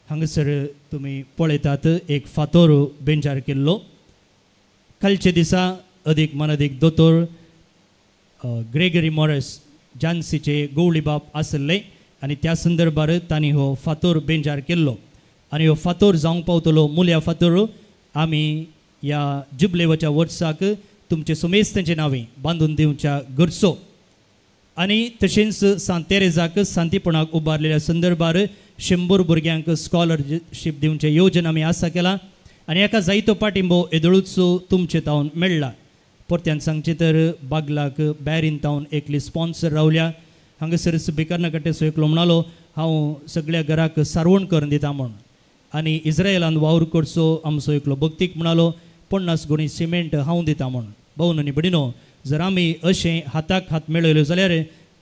S1: हांगासर तुमी पळयतात एक फातोर बेंचार केल्लो. कालचे दिसा अदीक मनदीक दोतोर ग्रेगरी मॉरस झांसीचे गवळी बाप आसले आनी त्या संदर्भार तांणी हो फातोर बेंचार केल्लो. आनी हो फातोर जावंक पावतलो मुल्या फातोर आमी ह्या जुबलेवाच्या वर्साक तुमचे सुमेस्तांचे नांवे बांदून दिवच्या गरजो आनी तशेंच सांत तेरेजाक सांतीपणाक उबारलेल्या संदर्भार 100 भुरग्यांक स्कॉलरशीप दिवचे येवजण आमी आसा केला. आनी हाका जायतो पाठिंबो येदळूच तुमचे तावन मेळ्ळा. परत्यान सांगचें तर बागलाक बॅरीन तावन एकली स्पॉन्सर रावल्या. हांगासर बिकर्नाकट्टेचो एकलो म्हणलो हांव सगळ्या घराक सारवण करून दिता म्हूण. आनी इस्रायलान वावर करचो आमचो एकलो भक्तीक म्हणलो 50 गुणी सिमेंट हांव दिता म्हूण. भोवन आनी भयणीनो, जर आमी अशें हाताक हात मेळयलो जाल्यार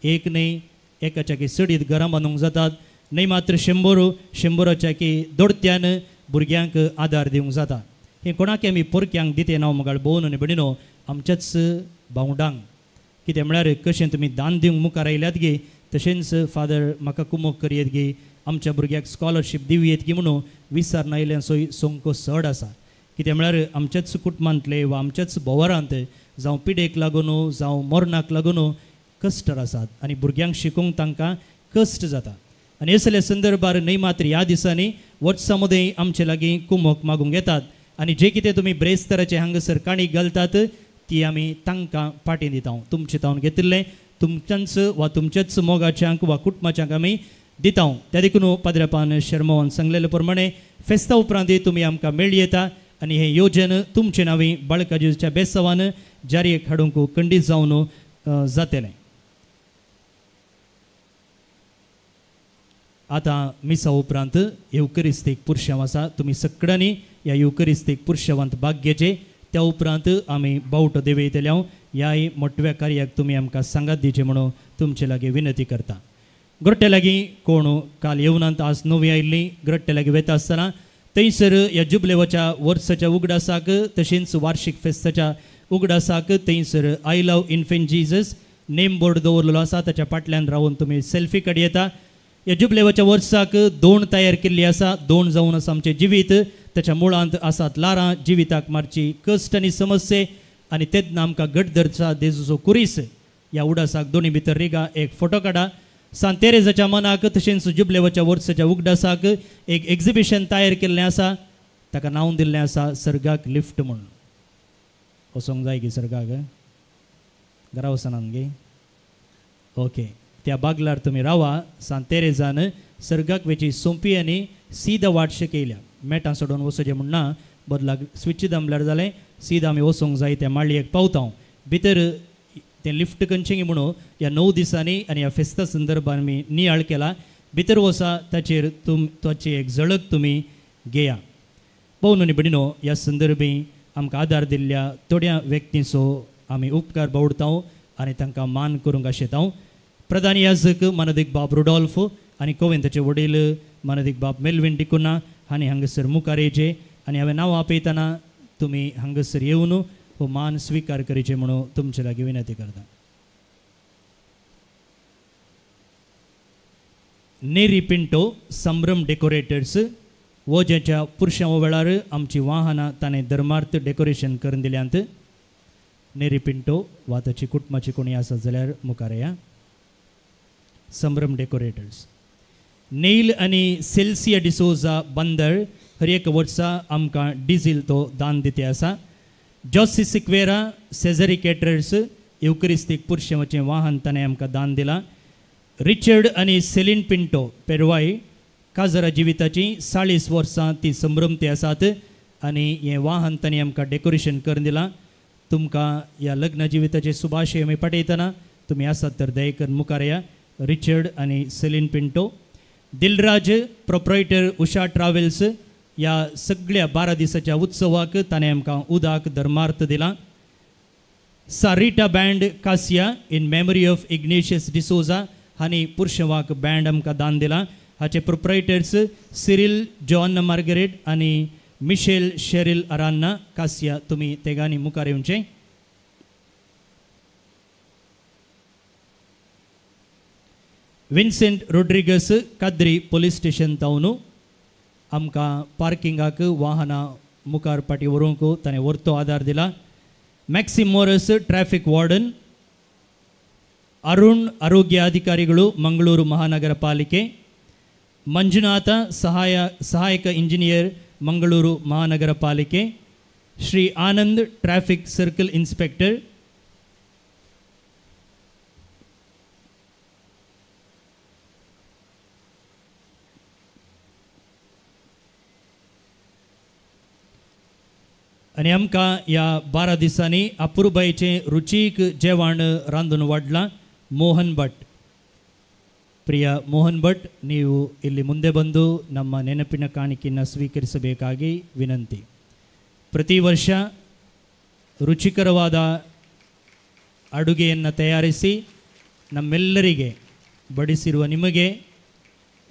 S1: एक न्ही एकाच्या की सडीत घरां बांदूंक जातात, न्ही मात्र 100 की दोडत्यान भुरग्यांक आदार दिवंक जाता. हें कोणाक आमी परक्यांक दिते ना मुगाळ भोवन आनी भयणीनो, आमच्याच भावंडांक. कितें म्हळ्यार कशें तुमी दान दिवंक मुखार आयल्यात गे तशेंच फादर म्हाका कुमोग करयेत गे, आमच्या भुरग्याक स्कॉलरशीप दिवयेत गी म्हणून विसर आयल्यांचोय सोंको चड आसा. कितें म्हळ्यार आमच्याच कुटुंबांतले वा आमच्याच भोवरांत जावं पिडेक लागून जावं मरणाक लागून कश्ट आसात आनी भुरग्यांक शिकोवंक तांकां कश्ट जाता. आनी असल्या संदर्भार न्ही मात्र ह्या दिसांनी वर्सां मदें आमचे लागीं कुमोग मागूंक येतात आनी जे कितें तुमी ब्रेस्तराचे हांगासर काणीक घालतात ती आमी तांकां पाटी दिता. तुमचे तावन घेतिल्लें तुमच्यांच वा तुमच्याच मोगाच्यांक वा कुटुंबाच्यांक आमी दिता. त्या देखून पाद्रेपान शर्मावान सांगलेले प्रमाणे फेस्ता उपरांत तुमी आमकां मेळ येता आनी हें येवजण तुमचे नांवी बाळका जेजूच्या बेसवान जारयेक हाडूंक खंडीत जावन जातलें. आतां मिसा उपरांत येवकरिस्तीक पुरशांव आसा. तुमी सगळ्यांनी ह्या येवकरिस्तीक पुरशांवांत भाग घेवचे. त्या उपरांत आमी बावटो देवयतले. ह्या मोठव्या कार्याक तुमी आमकां सांगात दिवचे म्हणून तुमचे लागीं विनंती करता. ग्रट्टे लागीं कोण काल येवनांत आज नवी आयिल्लीं ग्रट्टे लागीं वता आसतना थंयसर ह्या जुबलेवाच्या वर्साच्या उगडासाक तशेंच वार्षिक फेस्ताच्या उगडासाक थंयसर I love Infant Jesus name board दवरलेलो आसा. ताच्या फाटल्यान रावन तुमी सेल्फी काडी येता. ह्या जुबलेवाच्या वर्साक 2 तयार केल्ली आसा. 2 जावन आसा आमचें जिवीत. त्याच्या मुळांत आसात लारां जिविताक मारची कश्ट आनी समस्ये आनी तेन्ना आमकां घट धरचा देजूचो कुरीस. ह्या उडासाक दोनी भितर रिगा एक फोटो काडा. सांत तेरेजाच्या मनाक तशेंच जुबलेवाच्या वर्साच्या उगडासाक एक एक्झिबिशन तयार केल्लें आसा. ताका नांव दिल्लें आसा सर्गाक लिफ्ट म्हूण. वचोंक जाय की सर्गाक? घरा वचनात गे? ओके, त्या बागलार तुमी रावा. सांत तेरेजान सर्गाक वेची सोंपी आनी सीदा वाटशे केल्या. मेटां सोडून वचचें म्हूण ना, बदलाक स्विच दामल्यार जालें. सीदा आमी वचोंक जाय त्या माळयेक पावता. भितर तें लिफ्ट खंयचें म्हणून ह्या 9 दिसांनी आनी ह्या फेस्ता संदर्भान आमी नियाळ केला. भितर वचा, ताचेर ताची एक झळक तुमी घेया. पळोवन न्ही भयणीनो, ह्या संदर्भी आमकां आदार दिल्ल्या थोड्या व्यक्तींचो आमी उपकार बावडता आनी तांकां मान करूंक आशेता. प्रधान याजक मानदिक बाब रुडॉल्फ आनी कोवेन ताचे वडील मानदिक बाब मेल्विन डिकुना हांणी हांगासर मुखार येवचे आनी हांवें नांव आपयतना तुमी हांगासर येवन हो मान स्विकार करचे म्हणून तुमचे लागीं विनंती करता. नेरी पिंटो संभ्रम डेकोरेटर्स वो जेच्या पुरुषां वेळार आमची वाहनां ताणें धर्मार्थ डेकोरेशन करून दिल्यांत. नेरी पिंटो वा ताची कुटुंबाची कोणी आसत जाल्यार मुखार या. संभ्रम डेकोरेटर्स. नेल आनी सेल्सिया डिसोजा बंदर हर एक वर्सा आमकां डिझील तो दान दिते आसा. जॉसी सिक्वेरा सेझरी कॅटरर्स युक्रिस्तीक पुरुषांचें वाहन ताणें आमकां दान दिलां. रिचर्ड आनी सेलीन पिंटो पेरवाई काजरा जिविताची 40 वर्सां ती संभ्रमती आसात आनी हें वाहन ताणें आमकां डेकोरेशन करून दिलां. तुमकां ह्या लग्न जिविताचे सुभाशय आमी पाठयतना तुमी आसात तर दय करून मुखार या. रिचर्ड आनी Celine Pinto. Dilraj proprietor Usha travels ह्या सगळ्या 12 दिसाच्या उत्सवाक ताणें आमकां उदाक धर्मार्थ दिलां. Sarita band Cassia in memory of Ignatius D'Souza हांणी पुरुषवाक बँड आमकां दान दिलां. हाचे प्रोप्रायटर्स सिरिल जॉन मार्गरेट आनी मिशेल शेरिल अरान्ना कासिया. तुमी तेगांनी मुखार येवचें. Vincent Rodrigues Kadri police station तावन आमकां पार्किंगाक वाहनां मुखार पाटी व्हरूंक ताणें व्हरतो आदार दिला. मॅक्सिम मोरस ट्रॅफिक वार्डन. अरुण आरोग्य अधिकारिಗಳು ಮಂಗಳೂರು ಮಹಾನಗರ ಪಾಲಿಕೆ. ಮಂಜುನಾಥ ಸಹಾಯಕ ಇಂಜಿನಿಯರ್ ಮಂಗಳೂರು ಮಹಾನಗರ ಪಾಲಿಕೆ. Shri Anand traffic circle inspector. आणि आमकां ह्या 12 दिसांनी अपुर्बायेचें रुचीक जेवण रांदून वाडलां. ಮೋಹನ್ ಭಟ್. ಪ್ರಿಯ ಮೋಹನ್ ಭಟ್, ನೀವು ಇಲ್ಲಿ ಮುಂದೆ ಬಂದು ನಮ್ಮ ನೆನಪಿನ ಕಾಣಿಕೆಯನ್ನು ಸ್ವೀಕರಿಸಬೇಕಾಗಿ ವಿನಂತಿ. ಪ್ರತಿ ವರ್ಷ ರುಚಿಕರವಾದ ಅಡುಗೆಯನ್ನು ತಯಾರಿಸಿ ನಮ್ಮೆಲ್ಲರಿಗೆ ಬಡಿಸಿರುವ ನಿಮಗೆ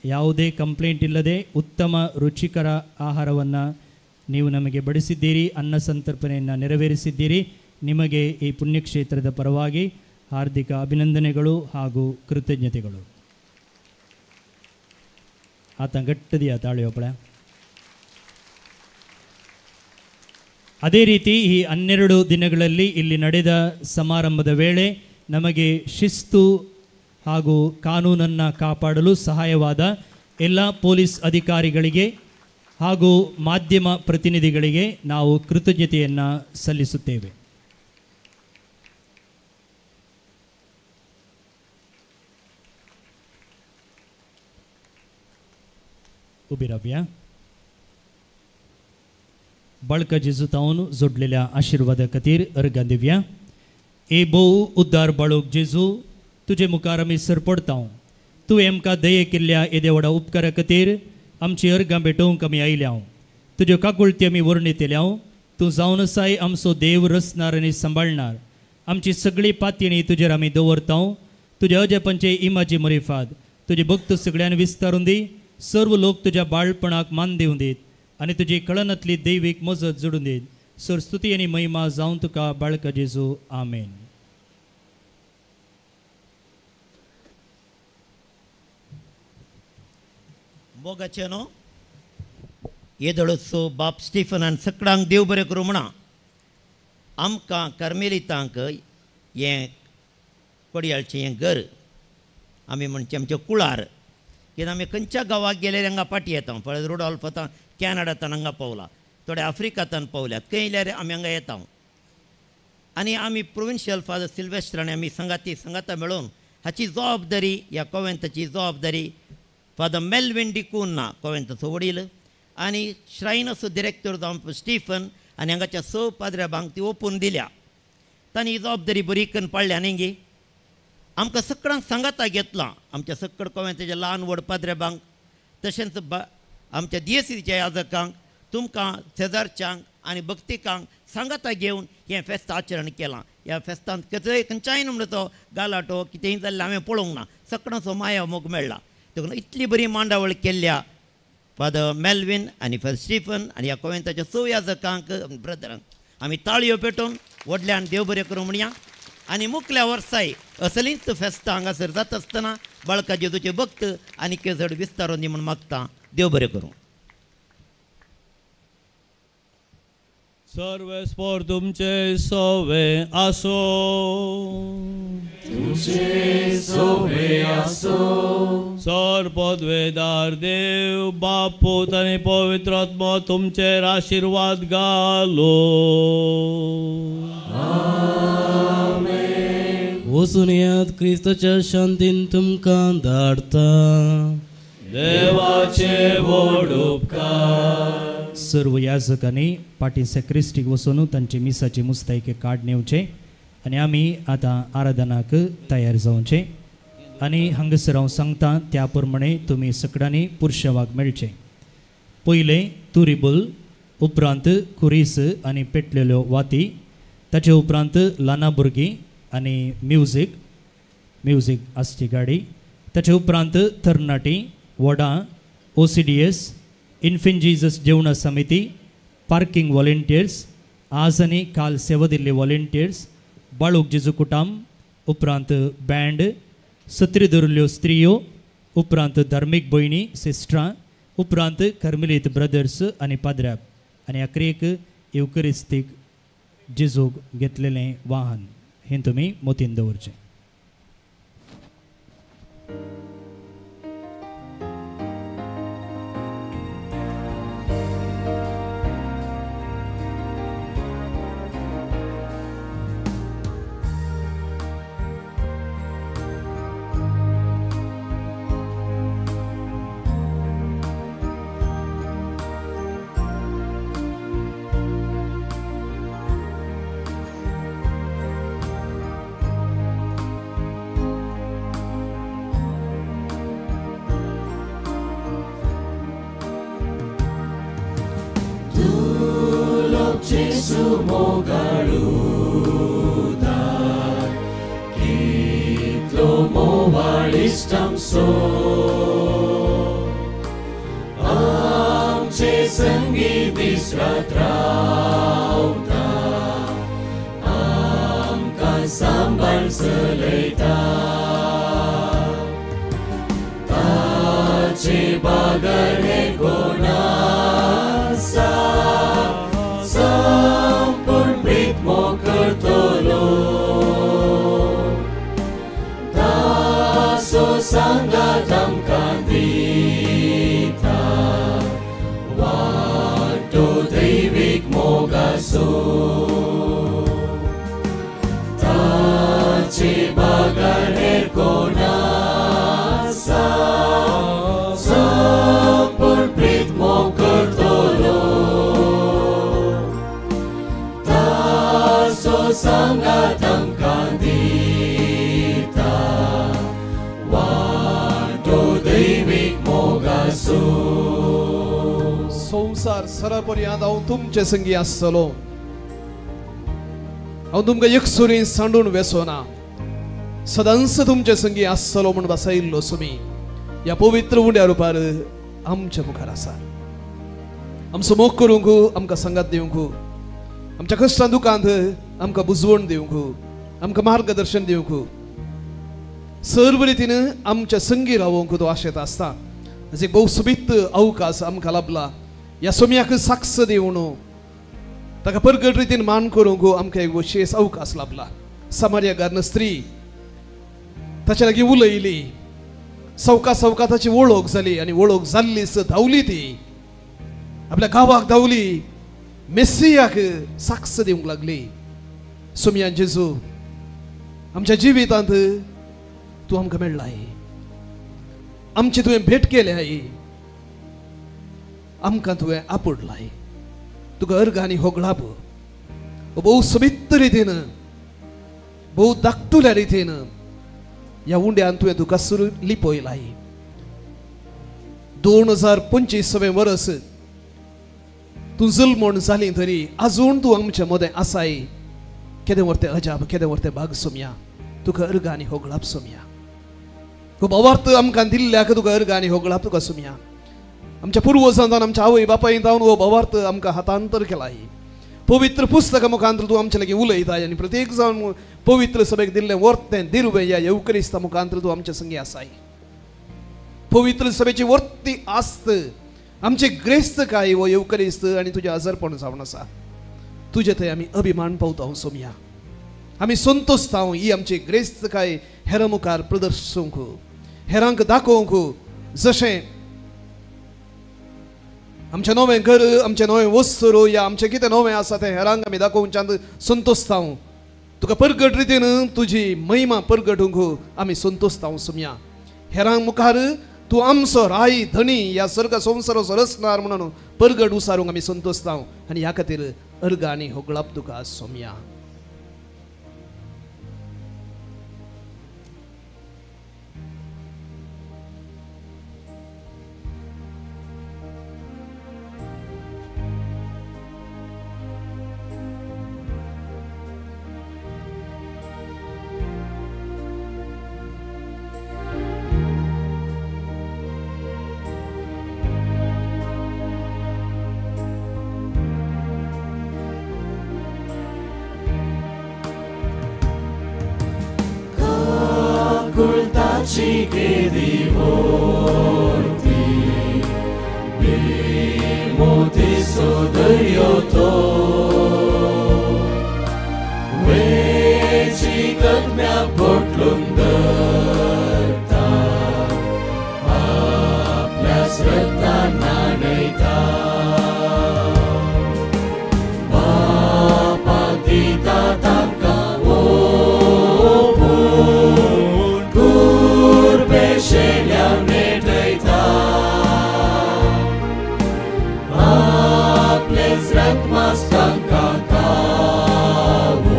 S1: ಯಾವುದೇ ಕಂಪ್ಲೇಂಟ್ ಇಲ್ಲದೆ ಉತ್ತಮ ರುಚಿಕರ ಆಹಾರವನ್ನು ನೀವು ನಮಗೆ ಬಡಿಸಿದ್ದೀರಿ. ಅನ್ನ ಸಂತರ್ಪಣೆಯನ್ನು ನೆರವೇರಿಸಿದ್ದೀರಿ. ನಿಮಗೆ ಈ ಪುಣ್ಯಕ್ಷೇತ್ರದ ಪರವಾಗಿ ಹಾರ್ದಿಕ ಅಭಿನಂದನೆಗಳು ಹಾಗೂ ಕೃತಜ್ಞತೆಗಳು. ಆತ ಗಟ್ಟದಿಯ ತಾಳಿಯೊಬ್ಬಳ. ಅದೇ ರೀತಿ ಈ 12 ದಿನಗಳಲ್ಲಿ ಇಲ್ಲಿ ನಡೆದ ಸಮಾರಂಭದ ವೇಳೆ ನಮಗೆ ಶಿಸ್ತು ಹಾಗೂ ಕಾನೂನನ್ನು ಕಾಪಾಡಲು ಸಹಾಯವಾದ ಎಲ್ಲ ಪೊಲೀಸ್ ಅಧಿಕಾರಿಗಳಿಗೆ ಹಾಗೂ ಮಾಧ್ಯಮ ಪ್ರತಿನಿಧಿಗಳಿಗೆ ನಾವು ಕೃತಜ್ಞತೆಯನ್ನು ಸಲ್ಲಿಸುತ್ತೇವೆ. उबी रावया. बळका जेजू तावन जोडलेल्या आशिर्वादा खातीर अर्गां दिवया. ए भोव उद्दार बाळूक जेजू, तुजे मुखार आमी सरपडता. तुवें आमकां दये केल्ल्या येदे व्हडा उपकारा खातीर आमची अर्गां भेटोवंक आमी आयल्या. तुज्यो काकुळटी आमी वर्णितल्या. तूं जावन आसाय आमचो देव रचणार आनी सांबाळणार. आमची सगळी पातयणी तुजेर आमी दवरता. तुज्या अजेपांचे इमाची मरिफाद तुजे भक्त सगळ्यान विस्तारून दी. सर्व लोक तुज्या बाळपणाक मान दिवं दीत. आनी तुजी कळनातली दैवीक मजत जोडून दीत. सर स्तुती आनी महिमा जावं तुका बाळका जेजू. आमेन.
S11: मोगाचे न्हू येदळसो बाप स्टिफनान सगळ्यांक देव बरें करूं म्हणा. आमकां कार्मेलितांक हें पडयाळचें हें घर आमी म्हणचे आमचे कुळार, कित्याक आमी खंयच्या गांवाक गेल्यार हांगा पाटी येता. पळय रुडॉल्फ आतां कॅनडांतल्यान हांगा पावला, थोडे आफ्रिकांतल्यान पावल्यात, खंय येयल्यार आमी हांगा येता. आनी आमी प्रोविन्शियल फादर सिल्वेस्टर आनी आमी संगाता मेळून हाची जबाबदारी, ह्या कॉवेंताची जबाबदारी फादर मेल्विन डिकून ना कॉवेंताचो वडील आनी श्रायनाचो डिरेक्टर जावन स्टिफन आनी हांगाच्या स पाद्र्याबांक ती ओपून दिल्या. तांणी ही जबाबदारी बरी करून पाळल्या न्ही गे. आमकां सगळ्यांक सांगाता घेतलां, आमच्या सक्कड कॉवेंताच्या ल्हान व्हड पाद्र्याबांक, तशेंच आमच्या दिएसीच्या याजकांक, तुमकां शेजारच्यांक आनी भक्तिकांक सांगाता घेवन हें फेस्त आचरण केलां. ह्या फेस्तांत खंयच्याय नमुन्याचो गालाटो कितेंय जाल्लें हांवें पळोवंक ना. सगळ्यांचो माया मोग मेळ्ळा. देखून इतली बरी मांडावळ केल्ल्या फादर मेल्विन आनी फादर स्टिफन आनी ह्या कॉवेंताच्या स याजकांक ब्रदरांक आमी ताळयो पेटोवन व्हडल्यान देव बरें करूं म्हणया. आनी मुखल्या वर्साय असलींच फेस्तां हांगासर जाता आसतना बाळका जेजूचे भक्त आनी केजड विस्तारून दी म्हूण मागता. देव बरें करूं.
S5: सर्वेस्पर तुमचे सोवे आसो,
S2: तुमचे सोवे आसो.
S5: सर पदवेदार देव बाप पूत आनी पवित्र आत्मा तुमचेर आशिर्वाद घालो.
S13: वचून येयात, क्रिस्ताच्या शांतीन तुमकां धाडटा.
S2: देवाचे व्हड उपकार.
S1: सर्व याजकांनी पाटी सेक्रिस्टीक वचून तांची मिसाची मुस्तायके कार्ड नेवचे आनी आमी आतां आराधनाक तयार जावचे. आनी हांगासर हांव सांगता त्या प्रमाणे तुमी सगळ्यांनी पुरुशवाक मेळचे. पयले तुरिबुल, उपरांत कुरीस आनी पेटलेल्यो वाती, ताचे उपरांत ल्हाना भुरगीं आनी म्युजीक आसची गाडी, ताचे उपरांत तरणाटी, वडा, OCDS, इन्फिन जीजस जेवणा समिती, पार्किंग वॉलंटियर्स, आज आनी काल सेवा दिल्ले वॉलंटियर्स, बाळूक जेजू कुटाम, उपरांत बँड, सत्री धरिल्ल्यो स्त्रियो, उपरांत धार्मीक भयणी सिस्टरां, उपरांत कर्मेलीत ब्रदर्स आनी पाद्र्याक, आनी आखरेक युकरिस्तीक जेजूक घेतलेलें वाहन हें तुमी मोतीन दवरचें.
S2: Jesu mogaluda, kitlo mowalistam so. Amche sangi disratrauta, amka sambal seleta. Tache bagar he gonasa, sampun ritmo kertolo. Taso sanggatam kandita, waktu deivik mogaso. Tace bagar erkonasa, sampun ritmo kertolo. Sanggatam kandita, waktu deivik mogaso.
S14: संसार सरापर्यंत हांव तुमचे संगी आसतलो. हांव तुमकां एकसुरीन सांडून वेसोना, सदांच तुमचे संगी आसतलो म्हूण बसयल्लो सुमी ह्या पवित्र उंड्या रुपार आमच्या मुखार आसा. आमचो मोग करूंक आमकां संगात दिवंक आमच्या कश्टां दुखांत आमकां बुजवण दिवंक आमकां मार्गदर्शन दिवंक सर्व रितीन आमच्या संगी रावंक तो आशेत आसता. एक बहु सुबीत अवकाश आमकां लाभला. ह्या सोम्याक साक्ष दिवन ताका परगट रितीन मान करूंक आमकां एक विशेष अवकाश लाभला. समार्या गार्न स्त्री ताच्या लागीं उलयली, सवका ताची वळख जाली आनी वळख जाल्लीच धांवली ती आपल्या गांवाक धांवली, मेस्सियाक साक्ष दिवंक लागली. सोम्या जेजू, आमच्या जिवितांत तूं आमकां मेळ्ळाय, आमची तुवें भेट केल्याय, आमकां तुवें आपडलाय. तुका अर्घ आनी होगळाप भोव सबित्त रितीन, भोव धाकटुल्या रितीन ह्या उंड्यान तुवें तुका सुरू लिपयलाय. 2025 वर्स तूं जल्मोन जाली तरी आजून तूं आमच्या मदें आसाय. केदें व्हरतें अजाप, केदें व्हरतें भाग सोम्या. तुका अर्घ आनी होगळाप सोम्या. खूब अवार्थ आमकां दिल्ल्याक तुका अर्घ आनी होगळाप तुका सोम्या. आमच्या पुर्वजांतान आमच्या आवय बापाय जावन हो अवार्थ आमकां हातांतर केलाय. पवित्र पुस्तका मुखांतर तूं आमचे लागीं उलयताय आनी प्रत्येक जावन पवित्र सभेक दिल्लें वर्तें दिरवें ह्या येवकरिस्ता मुखांतर तूं आमच्या संगी आसाय. पवित्र सभेची वर्ती आस्त आमची ग्रेस्त काय वो येवकरिस्त आनी तुजें आजारपण जावन आसा. तुजे थंय आमी अभिमान पावता सोम्या. आमी संतोश्ता ही आमची ग्रेस्त काय हेरां मुखार प्रदर्शूंक, हेरांक दाखोवंक. जशें आमचें नवें घर, आमचें नवें वस्तू या आमचें कितें नवें आसा तें हेरांक आमी दाखोवच्यान संतोश्ता. तुका परगट रितीन तुजी महिमा परगटूंक आमी संतोश्ता सोम्या. हेरांक मुखार तूं आमचो राय धनी ह्या सर्ग संवसारो रचणार म्हणून परगट उसारूंक आमी संतोश्ता. आनी ह्या खातीर अर्घ आनी होगळाप तुका Saumya.
S2: Che divorti Bimote sodayoto Veci kad mea portlundata Aplia srata naneita Bapa dita taka Shelia nedaita Aples rat mastang kakao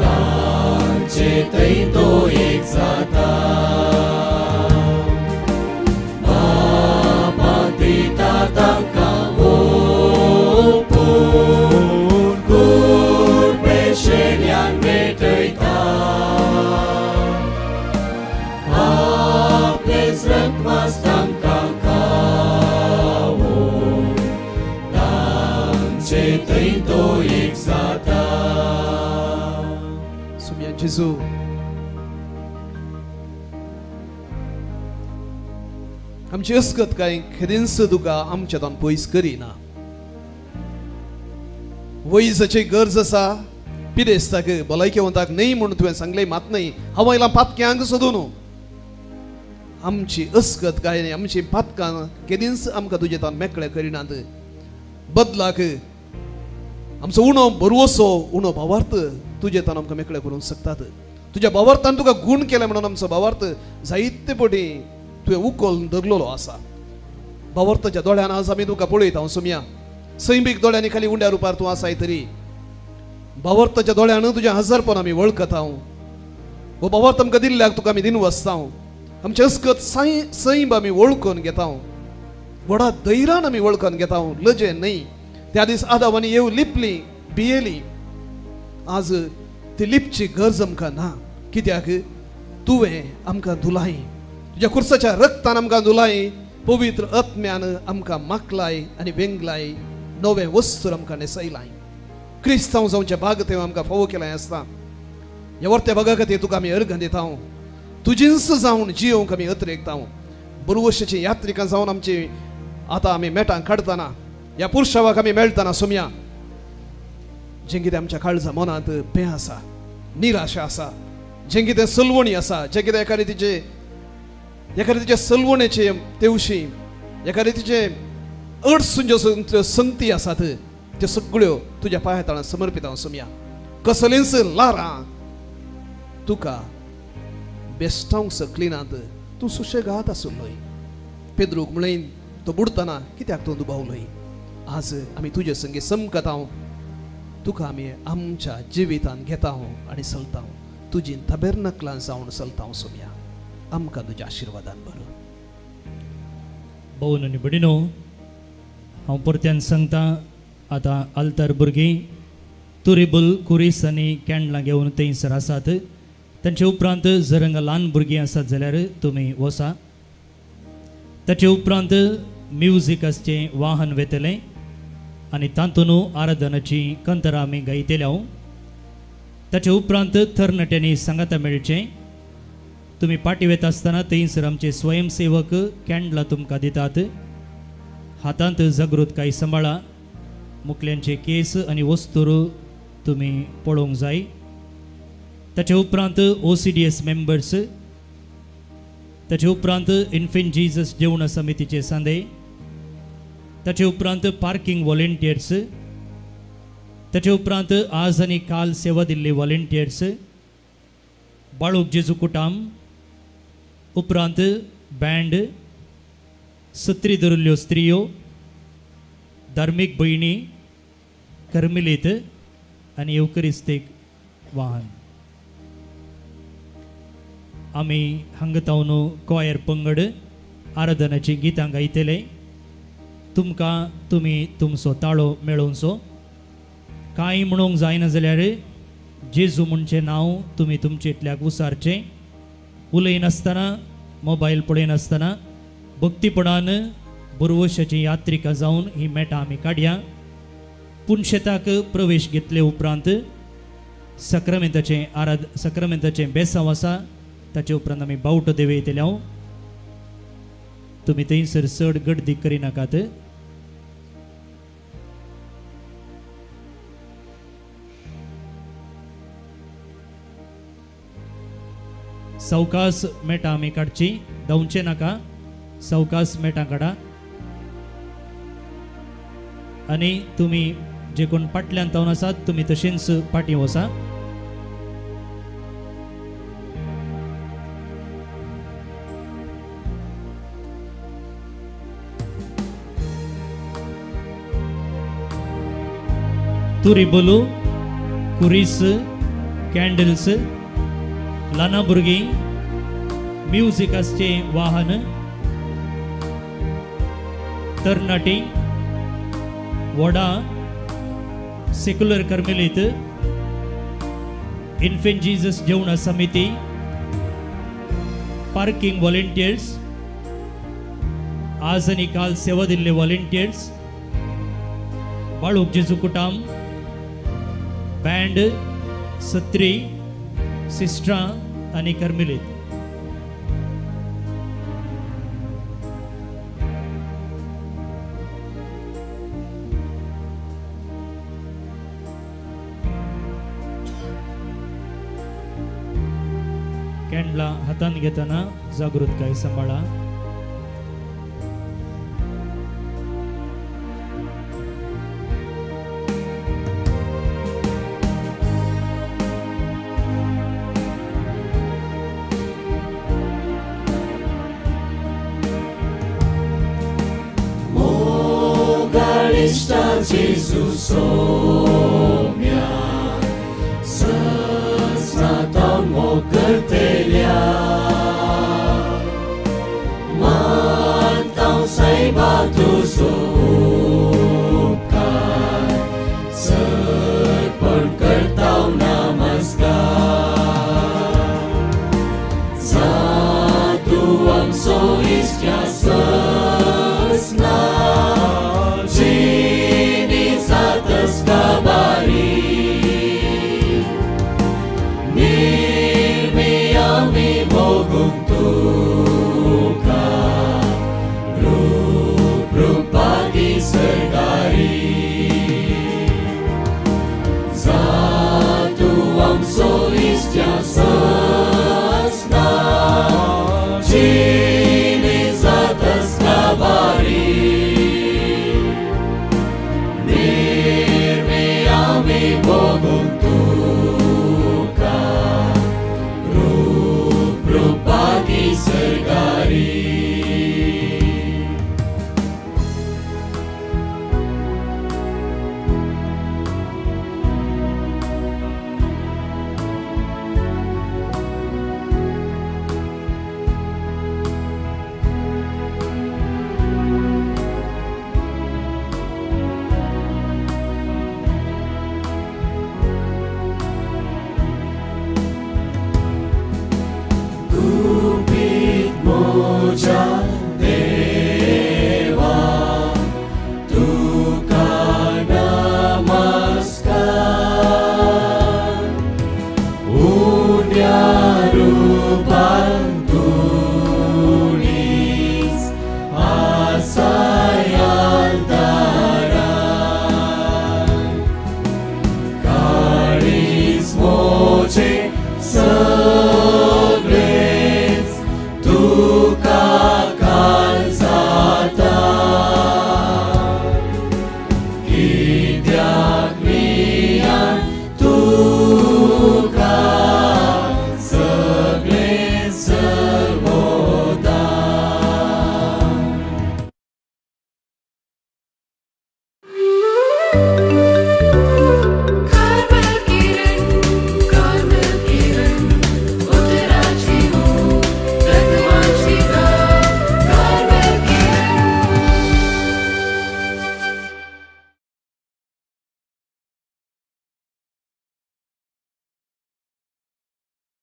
S2: Tanche teito exata Bapa dita takao Pun kurbe shelia nedaita Mastang kakao Tanche teito exata.
S14: Soम्या जेजू, आमची अस्कत काय खेदींस तुका आमच्यातून पयस करिना. वयसाची गरज आसा, पिडेस्ताक भलायकेवंताक न्ही म्हणून तुवें सांगलें, मात न्ही हांव आयलां पातक्यांक सोदून. आमची अस्कत काय नाही, आमची पातकां केदींच आमकां तुजे तान मेकळे करिनात. बदलाक आमचो उणो बरवसो उणो भावार्थ तुजे तान आमकां मेकळे करूंक शकतात. तुज्या भावार्थान तुका गूण केले म्हणून आमचो भावार्थ जायते फावटी तुवें उखोल धरलेलो आसा. भावार्थाच्या दोळ्यान आज आमी तुका पळयता सोम्या. सैमीक दोळ्यांनी खाली उंड्या रुपार तूं आसाय तरी भावार्थाच्या दोळ्यान तुजें हजारपण आमी वळखता. हो भावार्थ आमकां दिल्ल्याक तुका आमी दिनवसता. आमचे अस्कत सैब आमी वळखून घेता. व्हडा धैर्यान आमी वळखून घेता, लजे न्ही. त्या दीस आदावानी येव लिपली भियेली. आज ती लिपची गरज आमकां ना. कित्याक तुवें आमकां धुलाय, तुज्या कुर्साच्या रक्तान आमकां धुलाय पवित्र आत्म्यान आमकां माकलाय आनी वेंगलाय नवे वस्त्र आमकां न्हेसयलाय क्रिस्तांव जावचे भाग ते आमकां फावो केलाय आसता ह्या वर्त्या भागा खातीर तुका आमी अर्घ दिता तुजींच जावन जियोंक आमी अत्रेकता बरवशाची यात्रिकां जावन आमची आतां आमी मेटां काडटना ह्या पुरशावाक आमी मेळटना सोम्या जें कितें आमच्या काळजा मनांत पें आसा निराशा आसा जें कितें सलवणी आसा जें कितें एका रितीचे सलवणेचे तेवशी एका रितीचे अडसून ज्यो संगती आसात त्यो सगळ्यो तुज्या पांया तळांत समर्पित हांव सोम्या कसलींच लारां तुका बेस्टावंक सकलिनात तूं सुशेगाद आसुल्लोय पेद्रूक म्हळेन तो बुडतना कित्याक तूं दुबावलोय आज आमी तुजे संगी समकत तुका आमी आमच्या जिवितांत घेता आनी चलता तुजी तबेर्नकलां जावन चलता सोम्या आमकां तुज्या आशिर्वादान भर
S1: भोवन आनी भयणीनो हांव परत्यान सांगता आतां आल्तार भुरगीं तुरिबल कुरीस आनी कॅन्डलां घेवन थंयसर आसात तांचे उपरांत जर हांगा ल्हान भुरगीं आसात जाल्यार तुमी वसा ताचे उपरांत म्युजिकाचें वाहन वेतलें आनी तातूंत आराधनाची कंतरां आमी गायतल्या ताचे उपरांत तरणाट्यांनी सांगाता मेळचें तुमी पाटी वेता आसतना थंयसर आमचे स्वयंसेवक कॅन्डलां तुमकां दितात हातांत जागृतकाय सांबाळा मुखल्यांचे केस आनी वस्तूर तुमी पळोवंक जाय ताचे उपरांत OCDS मेंबर्स ताचे उपरांत इन्फेंट जीजस जेवण समितीचे सांदे ताचे उपरांत पार्किंग वॉलंटियर्स ताचे उपरांत आज आनी काल सेवा दिल्ली वॉलंटियर्स बाळूक जेजू कुटाम उपरांत बँड सत्री धरिल्ल्यो स्त्रियो धार्मीक भयणी कर्मिलीत आनी येवकरिस्तीक वाहन आमी हांगा तावन कॉयर पंगड आराधनाची गितां गायतले तुमकां तुमी तुमचो ताळो मेळोवचो कांय म्हणूंक जायना जाल्यार जेजू म्हणचें नांव तुमी तुमचेंतल्याक उसारचें उलयनासतना मोबायल पळयनासतना भक्तीपणान बरवशाची यात्रिका जावन ही मेटां आमी काडया पुनशेताक प्रवेश घेतले उपरांत सक्रामेंताचें बेसांव आसा ताचे उपरांत आमी बावटो देवयतले तुमी थंयसर चड गर्दी करिनाकात सावकास मेटां आमी काडची धांवचे नाका सावकास मेटां काडा आनी तुमी जे कोण फाटल्यान तावन आसात तुमी तशींच पाटी वसा तुरिबोलू कुरीस कॅन्डल्स ल्हाना भुरगीं म्युजिकाचें वाहन तरणाटी वडा सेक्युलर कर्मेलीत इन्फेंट जीजस जेवण समिती पार्किंग वॉलंटियर्स आज आनी काल सेवा दिल्ले वॉलंटियर्स बाळूक जेजू कुटाम बँड सत्री सिस्टरां आनी कर्मिलीत कॅन्डलां हातान घेतना जागृतकाय सांबाळा
S2: Jesus somia sesnata mo kertelia mantau sai batu sukan sepon kertau namaskar satu ang so isya